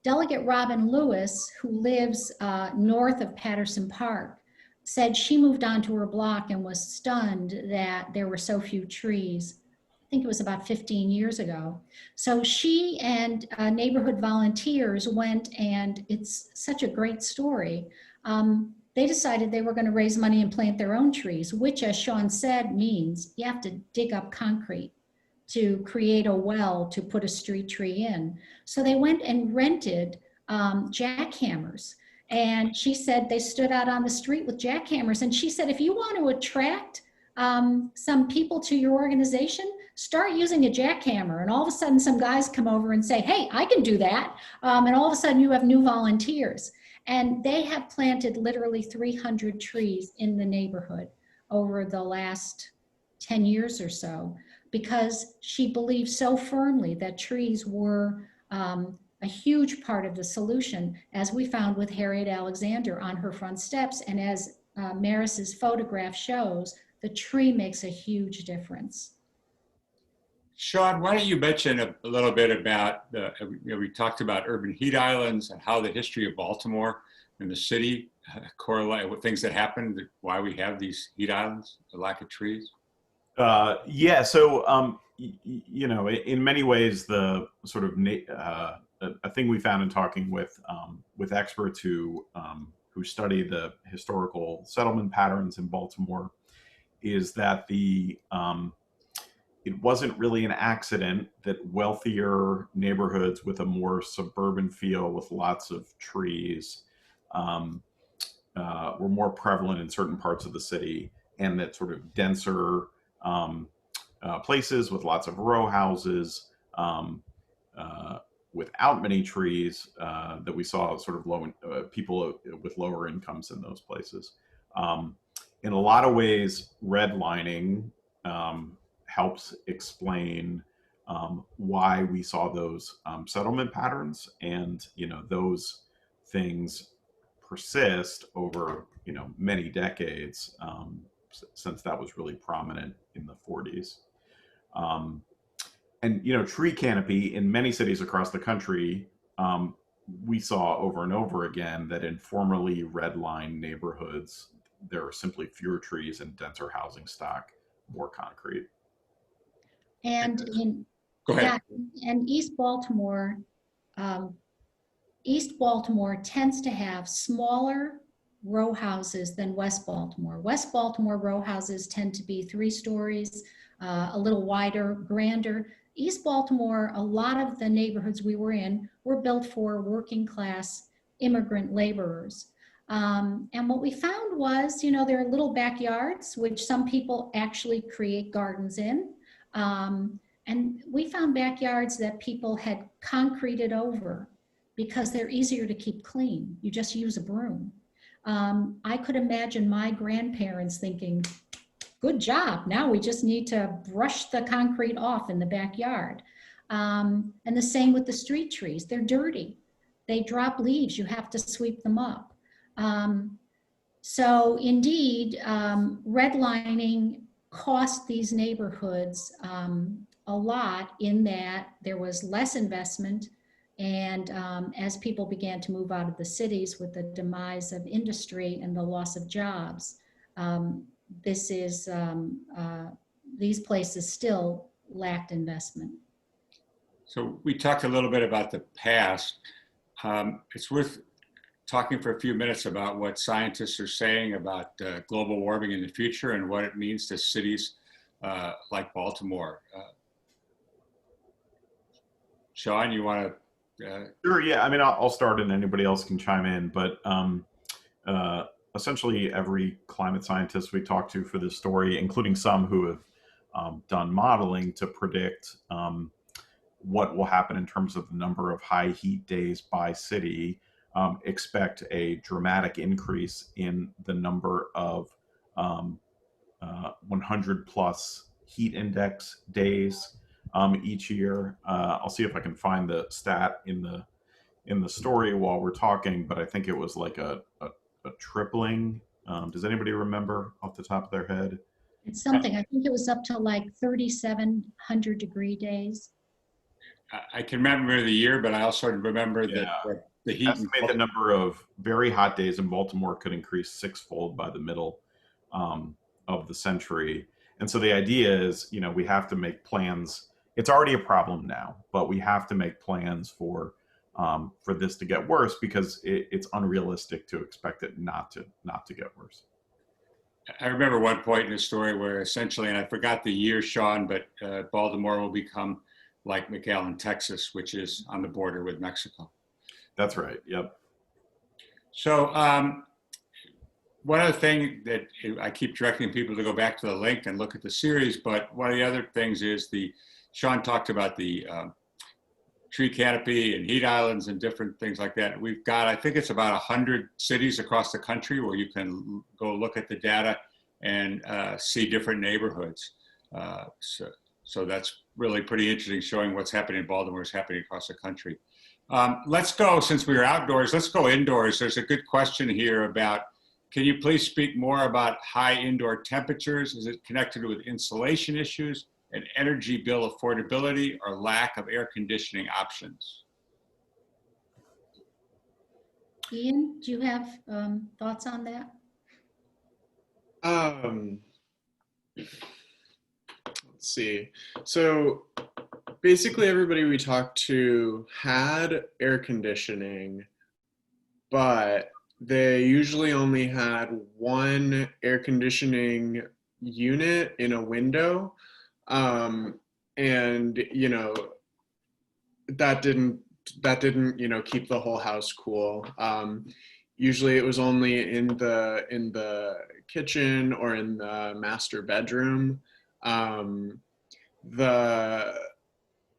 Delegate Robin Lewis, who lives north of Patterson Park, said she moved onto her block and was stunned that there were so few trees. I think it was about 15 years ago. So she and neighborhood volunteers went, and it's such a great story. They decided they were going to raise money and plant their own trees, which, as Sean said, means you have to dig up concrete to create a well to put a street tree in. So they went and rented jackhammers. And she said they stood out on the street with jackhammers. And she said, if you want to attract some people to your organization, start using a jackhammer. And all of a sudden, some guys come over and say, hey, I can do that. And all of a sudden, you have new volunteers. And they have planted literally 300 trees in the neighborhood over the last 10 years or so, because she believes so firmly that trees were a huge part of the solution, as we found with Harriet Alexander on her front steps. And as Maris's photograph shows, the tree makes a huge difference. Sean, why don't you mention a little bit about we talked about urban heat islands and how the history of Baltimore and the city correlate with things that happened, why we have these heat islands, the lack of trees? Yeah, so, in many ways, the sort of a thing we found in talking with experts who study the historical settlement patterns in Baltimore is that it wasn't really an accident that wealthier neighborhoods with a more suburban feel with lots of trees were more prevalent in certain parts of the city, and that sort of denser places with lots of row houses without many trees that we saw sort of low people with lower incomes in those places. In a lot of ways, redlining helps explain why we saw those settlement patterns, and those things persist over many decades since that was really prominent in the 40s. And tree canopy in many cities across the country, we saw over and over again that in formerly redlined neighborhoods, there are simply fewer trees and denser housing stock, more concrete. And in Go ahead. Yeah, and East Baltimore tends to have smaller row houses than West Baltimore. West Baltimore row houses tend to be 3 stories, a little wider, grander. East Baltimore, a lot of the neighborhoods we were in were built for working class immigrant laborers. And what we found was, there are little backyards, which some people actually create gardens in. And we found backyards that people had concreted over because they're easier to keep clean. You just use a broom. I could imagine my grandparents thinking, good job, now we just need to brush the concrete off in the backyard. And the same with the street trees. They're dirty. They drop leaves, you have to sweep them up. So indeed, redlining cost these neighborhoods a lot, in that there was less investment, and as people began to move out of the cities with the demise of industry and the loss of jobs, these places still lacked investment. So we talked a little bit about the past. It's worth talking for a few minutes about what scientists are saying about global warming in the future and what it means to cities like Baltimore. Sean, you want to? Sure. Yeah. I mean, I'll start, and anybody else can chime in. But essentially, every climate scientist we talked to for this story, including some who have done modeling to predict what will happen in terms of the number of high heat days by city, expect a dramatic increase in the number of 100 plus heat index days each year. I'll see if I can find the stat in the story while we're talking, but I think it was like a tripling. Does anybody remember off the top of their head? It's something, I think it was up to like 3,700 degree days. I can remember the year, but I also remember that the heat. Estimate the number of very hot days in Baltimore could increase sixfold by the middle of the century. And so the idea is, we have to make plans. It's already a problem now, but we have to make plans for this to get worse, because it's unrealistic to expect it not to get worse. I remember one point in the story where essentially, and I forgot the year, Sean, but Baltimore will become like McAllen, Texas, which is on the border with Mexico. That's right. Yep. So one other thing that I keep directing people to go back to the link and look at the series, but one of the other things is Sean talked about the tree canopy and heat islands and different things like that. We've got, I think it's about 100 cities across the country where you can go look at the data and see different neighborhoods. So that's really pretty interesting, showing what's happening in Baltimore is happening across the country. Let's go, since we were outdoors, let's go indoors. There's a good question here about, can you please speak more about high indoor temperatures? Is it connected with insulation issues and energy bill affordability, or lack of air conditioning options? Ian, do you have thoughts on that? Let's see. So basically everybody we talked to had air conditioning, but they usually only had one air conditioning unit in a window. And, that didn't, keep the whole house cool. Usually it was only in the kitchen or in the master bedroom.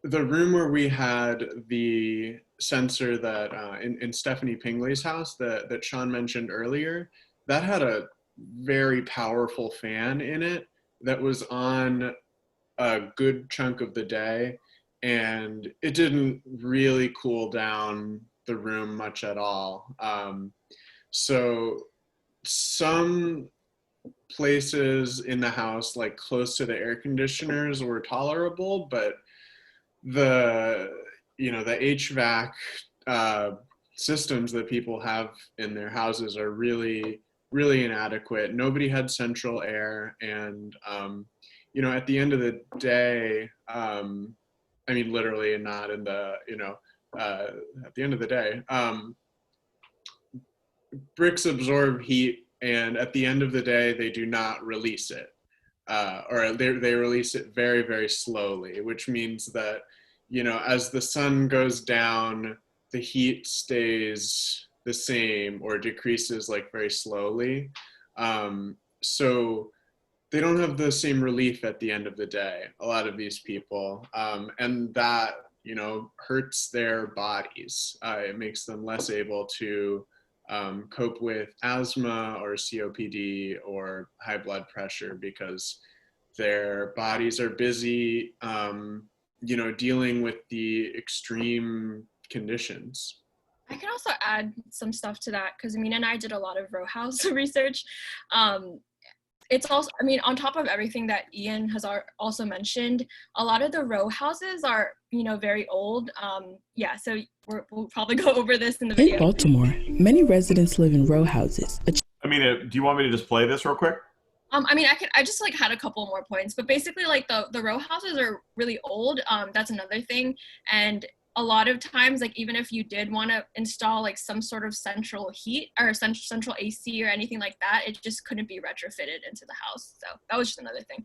The room where we had the sensor that in Stephanie Pingley's house that Sean mentioned earlier, that had a very powerful fan in it that was on a good chunk of the day, and it didn't really cool down the room much at all. So some places in the house, like close to the air conditioners, were tolerable, but the HVAC systems that people have in their houses are really, really inadequate. Nobody had central air, and at the end of the day, literally, and not in the, at the end of the day, bricks absorb heat, and at the end of the day, they do not release it, or they release it very, very slowly, which means that, as the sun goes down, the heat stays the same or decreases like very slowly. So they don't have the same relief at the end of the day, a lot of these people. And that you know, hurts their bodies. It makes them less able to cope with asthma or COPD or high blood pressure because their bodies are busy, you know, dealing with the extreme conditions. I can also add some stuff to that because Amina and I did a lot of row house research. It's also, I mean, on top of everything that Ian has also mentioned, a lot of the row houses are, you know, very old. Yeah, so we'll probably go over this in the video. In Baltimore, many residents live in row houses. Amina, do you want me to just play this real quick? I mean, I just like had a couple more points, but basically like the row houses are really old. That's another thing. And a lot of times, like even if you did want to install like some sort of central heat or central AC or anything like that, it just couldn't be retrofitted into the house. So that was just another thing.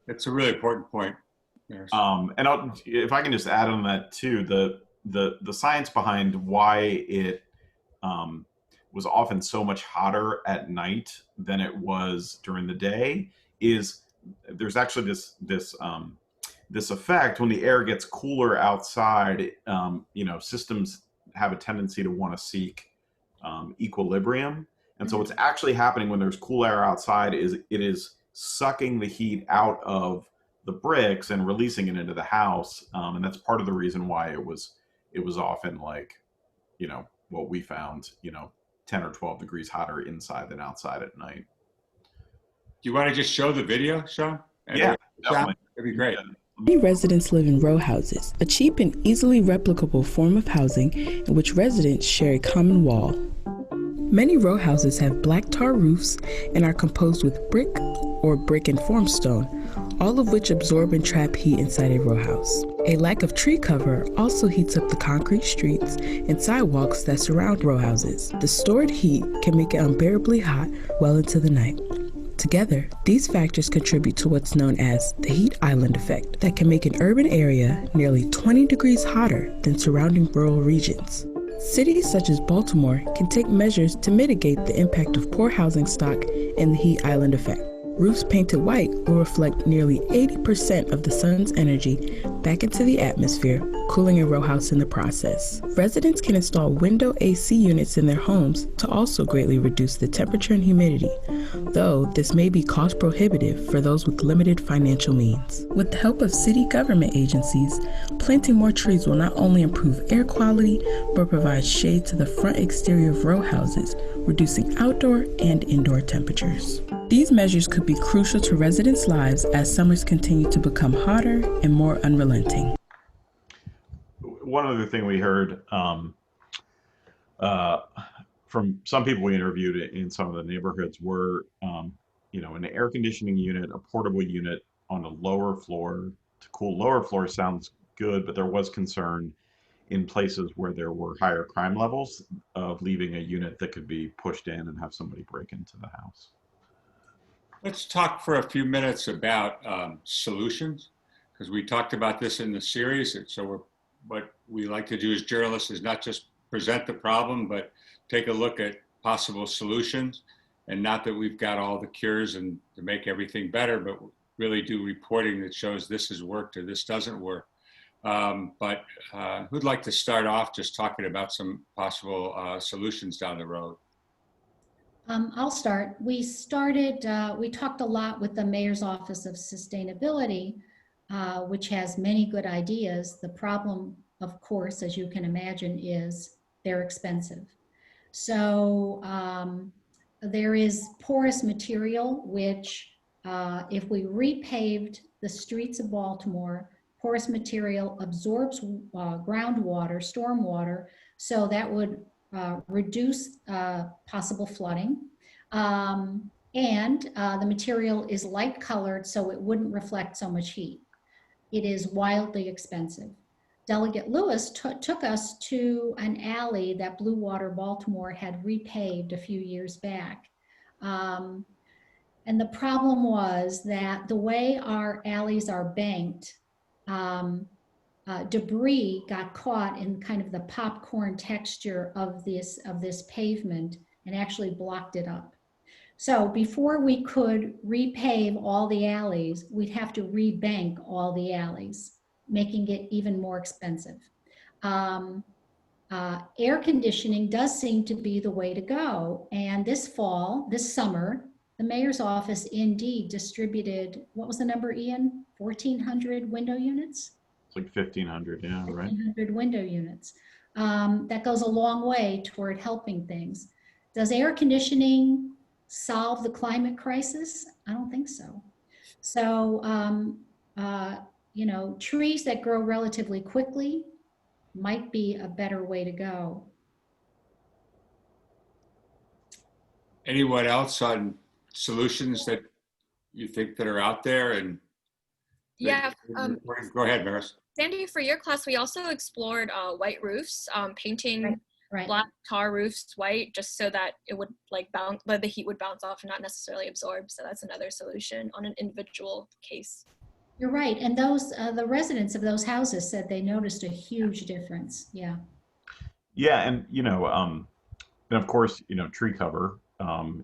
It's a really important point. Yes. And if I can just add on that too, the science behind why it was often so much hotter at night than it was during the day is there's actually this effect when the air gets cooler outside. You know, systems have a tendency to want to seek equilibrium, and so what's actually happening when there's cool air outside is it is sucking the heat out of the bricks and releasing it into the house, and that's part of the reason why it was often like, you know, what we found, you know, 10 or 12 degrees hotter inside than outside at night. Do you want to just show the video, Sean? Yeah, definitely. That'd be great. Many residents live in row houses, a cheap and easily replicable form of housing in which residents share a common wall. Many row houses have black tar roofs and are composed with brick or brick and formstone, all of which absorb and trap heat inside a row house. A lack of tree cover also heats up the concrete streets and sidewalks that surround row houses. The stored heat can make it unbearably hot well into the night. Together, these factors contribute to what's known as the heat island effect that can make an urban area nearly 20 degrees hotter than surrounding rural regions. Cities such as Baltimore can take measures to mitigate the impact of poor housing stock and the heat island effect. Roofs painted white will reflect nearly 80% of the sun's energy back into the atmosphere, cooling a row house in the process. Residents can install window AC units in their homes to also greatly reduce the temperature and humidity, though this may be cost prohibitive for those with limited financial means. With the help of city government agencies, planting more trees will not only improve air quality, but provide shade to the front exterior of row houses, reducing outdoor and indoor temperatures. These measures could be crucial to residents' lives as summers continue to become hotter and more unrelenting. One other thing we heard from some people we interviewed in some of the neighborhoods were, you know, an air conditioning unit, a portable unit on a lower floor to cool lower floor sounds good, but there was concern in places where there were higher crime levels of leaving a unit that could be pushed in and have somebody break into the house. Let's talk for a few minutes about solutions, because we talked about this in the series. So what we like to do as journalists is not just present the problem, but take a look at possible solutions. And not that we've got all the cures and to make everything better, but really do reporting that shows this has worked or this doesn't work. But who'd like to start off just talking about some possible solutions down the road? I'll start. We talked a lot with the Mayor's Office of Sustainability, which has many good ideas. The problem, of course, as you can imagine, is they're expensive. So there is porous material, which if we repaved the streets of Baltimore, porous material absorbs groundwater, stormwater, so that would reduce possible flooding. And the material is light colored, so it wouldn't reflect so much heat. It is wildly expensive. Delegate Lewis took us to an alley that Blue Water Baltimore had repaved a few years back. And the problem was that the way our alleys are banked, debris got caught in kind of the popcorn texture of this pavement and actually blocked it up. So before we could repave all the alleys, we'd have to rebank all the alleys. making it even more expensive. Air conditioning does seem to be the way to go. And this summer, the mayor's office indeed distributed, what was the number, Ian? 1,400 window units? It's like 1,500, yeah, right. 1,500 window units. That goes a long way toward helping things. Does air conditioning solve the climate crisis? I don't think so. So, you know, trees that grow relatively quickly might be a better way to go. Anyone else on solutions that you think that are out there? And Yeah. Go ahead, Maris. Sandy, for your class, we also explored white roofs, painting Right. black tar roofs white, just so that it would like bounce, but the heat would bounce off and not necessarily absorb. So that's another solution on an individual case. You're right. And those, the residents of those houses said they noticed a huge difference. Yeah. Yeah, and you know, and of course, you know, tree cover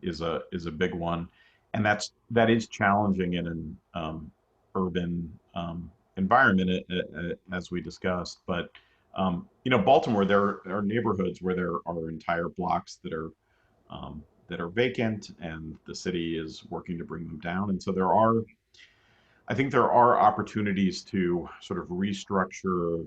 is a big one, and that is challenging in an urban environment, as we discussed. But you know, Baltimore, there are neighborhoods where there are entire blocks that are vacant, and the city is working to bring them down. And so I think there are opportunities to sort of restructure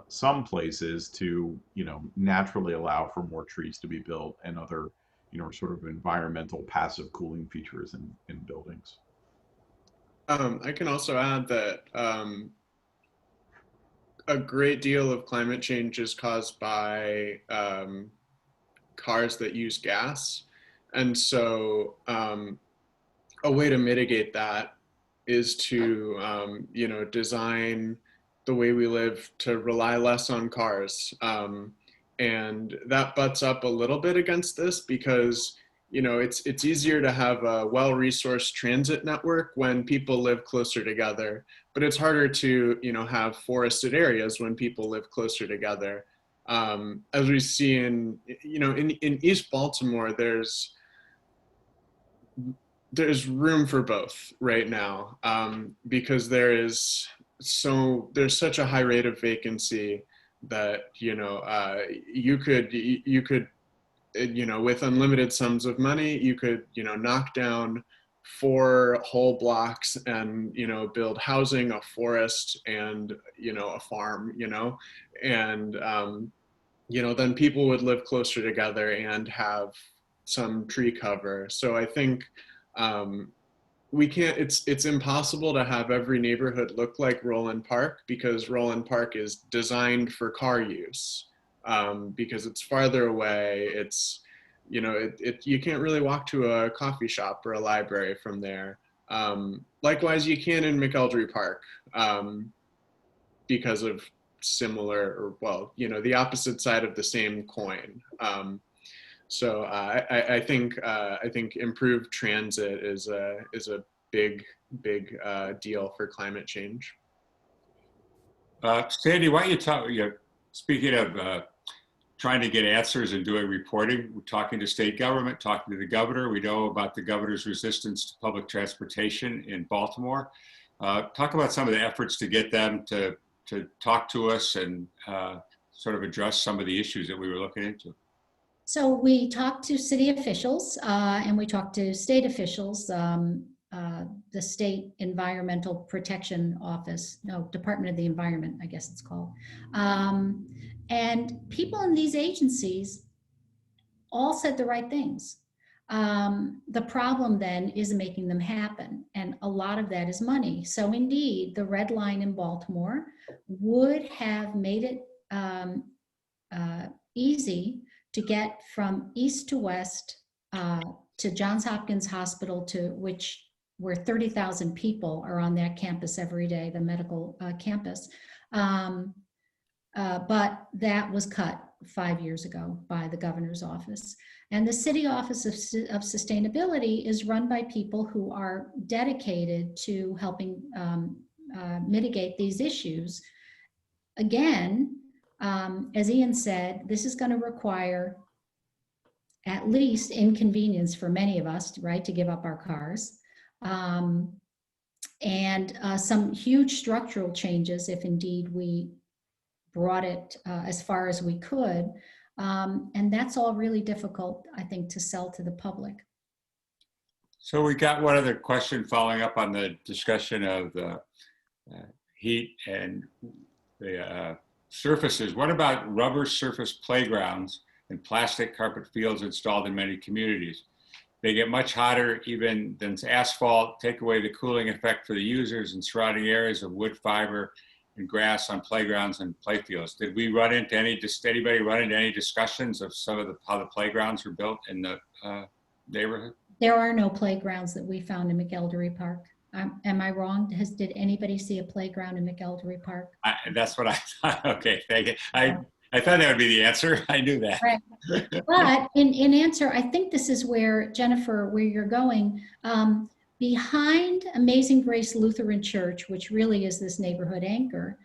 some places to, you know, naturally allow for more trees to be built and other, you know, sort of environmental passive cooling features in buildings. I can also add that a great deal of climate change is caused by cars that use gas. And so a way to mitigate that is to, you know, design the way we live to rely less on cars. And that butts up a little bit against this because, you know, it's easier to have a well-resourced transit network when people live closer together, but it's harder to, you know, have forested areas when people live closer together. As we see in, you know, in East Baltimore, there's room for both right now, because there's such a high rate of vacancy that, you know, you could, you know, with unlimited sums of money, you could, you know, knock down 4 whole blocks and, you know, build housing, a forest, and, you know, a farm, you know, and, you know, then people would live closer together and have some tree cover. So I think we can't, it's impossible to have every neighborhood look like Roland Park because Roland Park is designed for car use. Because it's farther away, it's, you know, you can't really walk to a coffee shop or a library from there. Likewise, you can in McElderry Park because of similar, or well, you know, the opposite side of the same coin. So I think improved transit is a big deal for climate change. Sandy, why don't you talk? Speaking of trying to get answers and doing reporting, we're talking to state government, talking to the governor. We know about the governor's resistance to public transportation in Baltimore. Talk about some of the efforts to get them to talk to us and sort of address some of the issues that we were looking into. So we talked to city officials and we talked to state officials, the State Environmental Protection Office, no, Department of the Environment, I guess it's called. And people in these agencies all said the right things. The problem then is making them happen. And a lot of that is money. So indeed, the Red Line in Baltimore would have made it easy to get from east to west to Johns Hopkins Hospital, where 30,000 people are on that campus every day, the medical campus. But that was cut 5 years ago by the governor's office. And the City Office of Sustainability is run by people who are dedicated to helping mitigate these issues. Again, as Ian said, this is going to require at least inconvenience for many of us, right, to give up our cars. and some huge structural changes if indeed we brought it as far as we could. And that's all really difficult, I think, to sell to the public. So we got one other question following up on the discussion of the heat and the surfaces. What about rubber surface playgrounds and plastic carpet fields installed in many communities? They get much hotter even than asphalt, take away the cooling effect for the users and surrounding areas of wood, fiber, and grass on playgrounds and playfields. Did we run into any, anybody run into any discussions of some of how the playgrounds were built in the neighborhood? There are no playgrounds that we found in McElderry Park. Am I wrong? Did anybody see a playground in McElderry Park? That's what I thought. Okay, thank you. I thought that would be the answer. I knew that. Right. But in answer, I think this is where, Jennifer, where you're going. Behind Amazing Grace Lutheran Church, which really is this neighborhood anchor,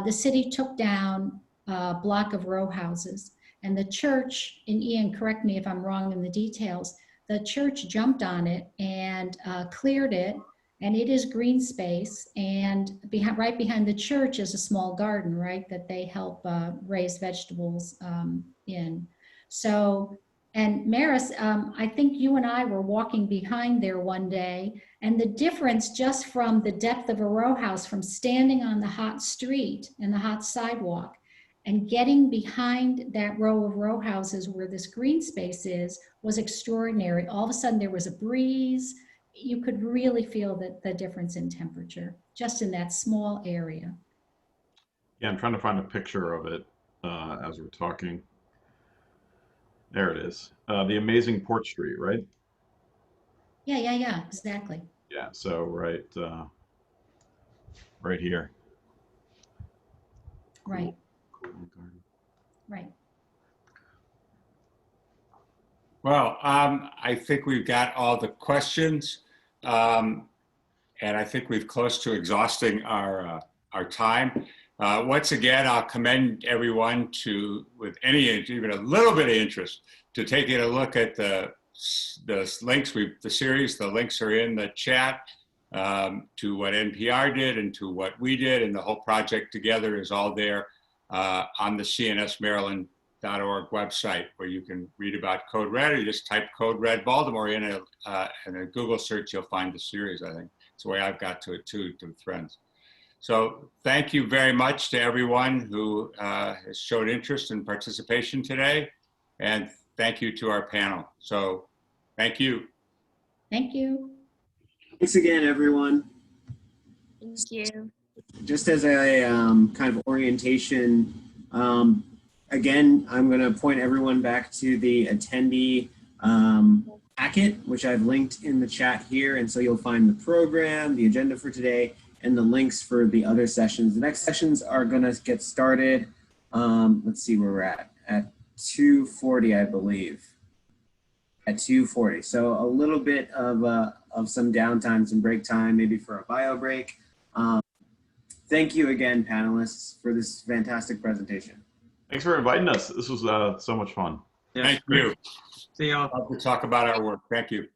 the city took down a block of row houses. And the church, and Ian, correct me if I'm wrong in the details, the church jumped on it and cleared it. And it is green space, and right behind the church is a small garden, right, that they help raise vegetables in. So, and Maris, I think you and I were walking behind there one day, and the difference just from the depth of a row house, from standing on the hot street and the hot sidewalk and getting behind that row of row houses where this green space is, was extraordinary. All of a sudden there was a breeze. You could really feel the difference in temperature just in that small area. Yeah, I'm trying to find a picture of it as we're talking. There it is. The amazing Port Street, right? Yeah, exactly. Yeah, so right here. Right. Cool garden. Right. Well, I think we've got all the questions, and I think we've close to exhausting our time. Once again, I'll commend everyone to, with any, even a little bit of interest, to taking a look at the links, the series. The links are in the chat to what NPR did and to what we did, and the whole project together is all there on the CNSMaryland.org website, where you can read about Code Red, or you just type Code Red Baltimore in a Google search, you'll find the series, I think. It's the way I've got to it too, to friends. So thank you very much to everyone who has showed interest and participation today. And thank you to our panel. So thank you. Thank you. Thanks again, everyone. Thank you. Just as a kind of orientation, again, I'm going to point everyone back to the attendee packet, which I've linked in the chat here. And so you'll find the program, the agenda for today, and the links for the other sessions. The next sessions are going to get started. Let's see where we're at 2:40, I believe. At 2:40. So a little bit of some downtime, some break time, maybe for a bio break. Thank you again, panelists, for this fantastic presentation. Thanks for inviting us. This was so much fun. Yeah, Thank you. see y'all. Love to talk about our work. Thank you.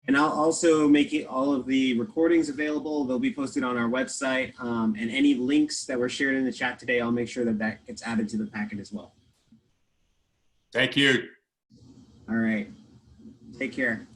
And I'll also make all of the recordings available. They'll be posted on our website. And any links that were shared in the chat today, I'll make sure that gets added to the packet as well. Thank you. All right. Take care.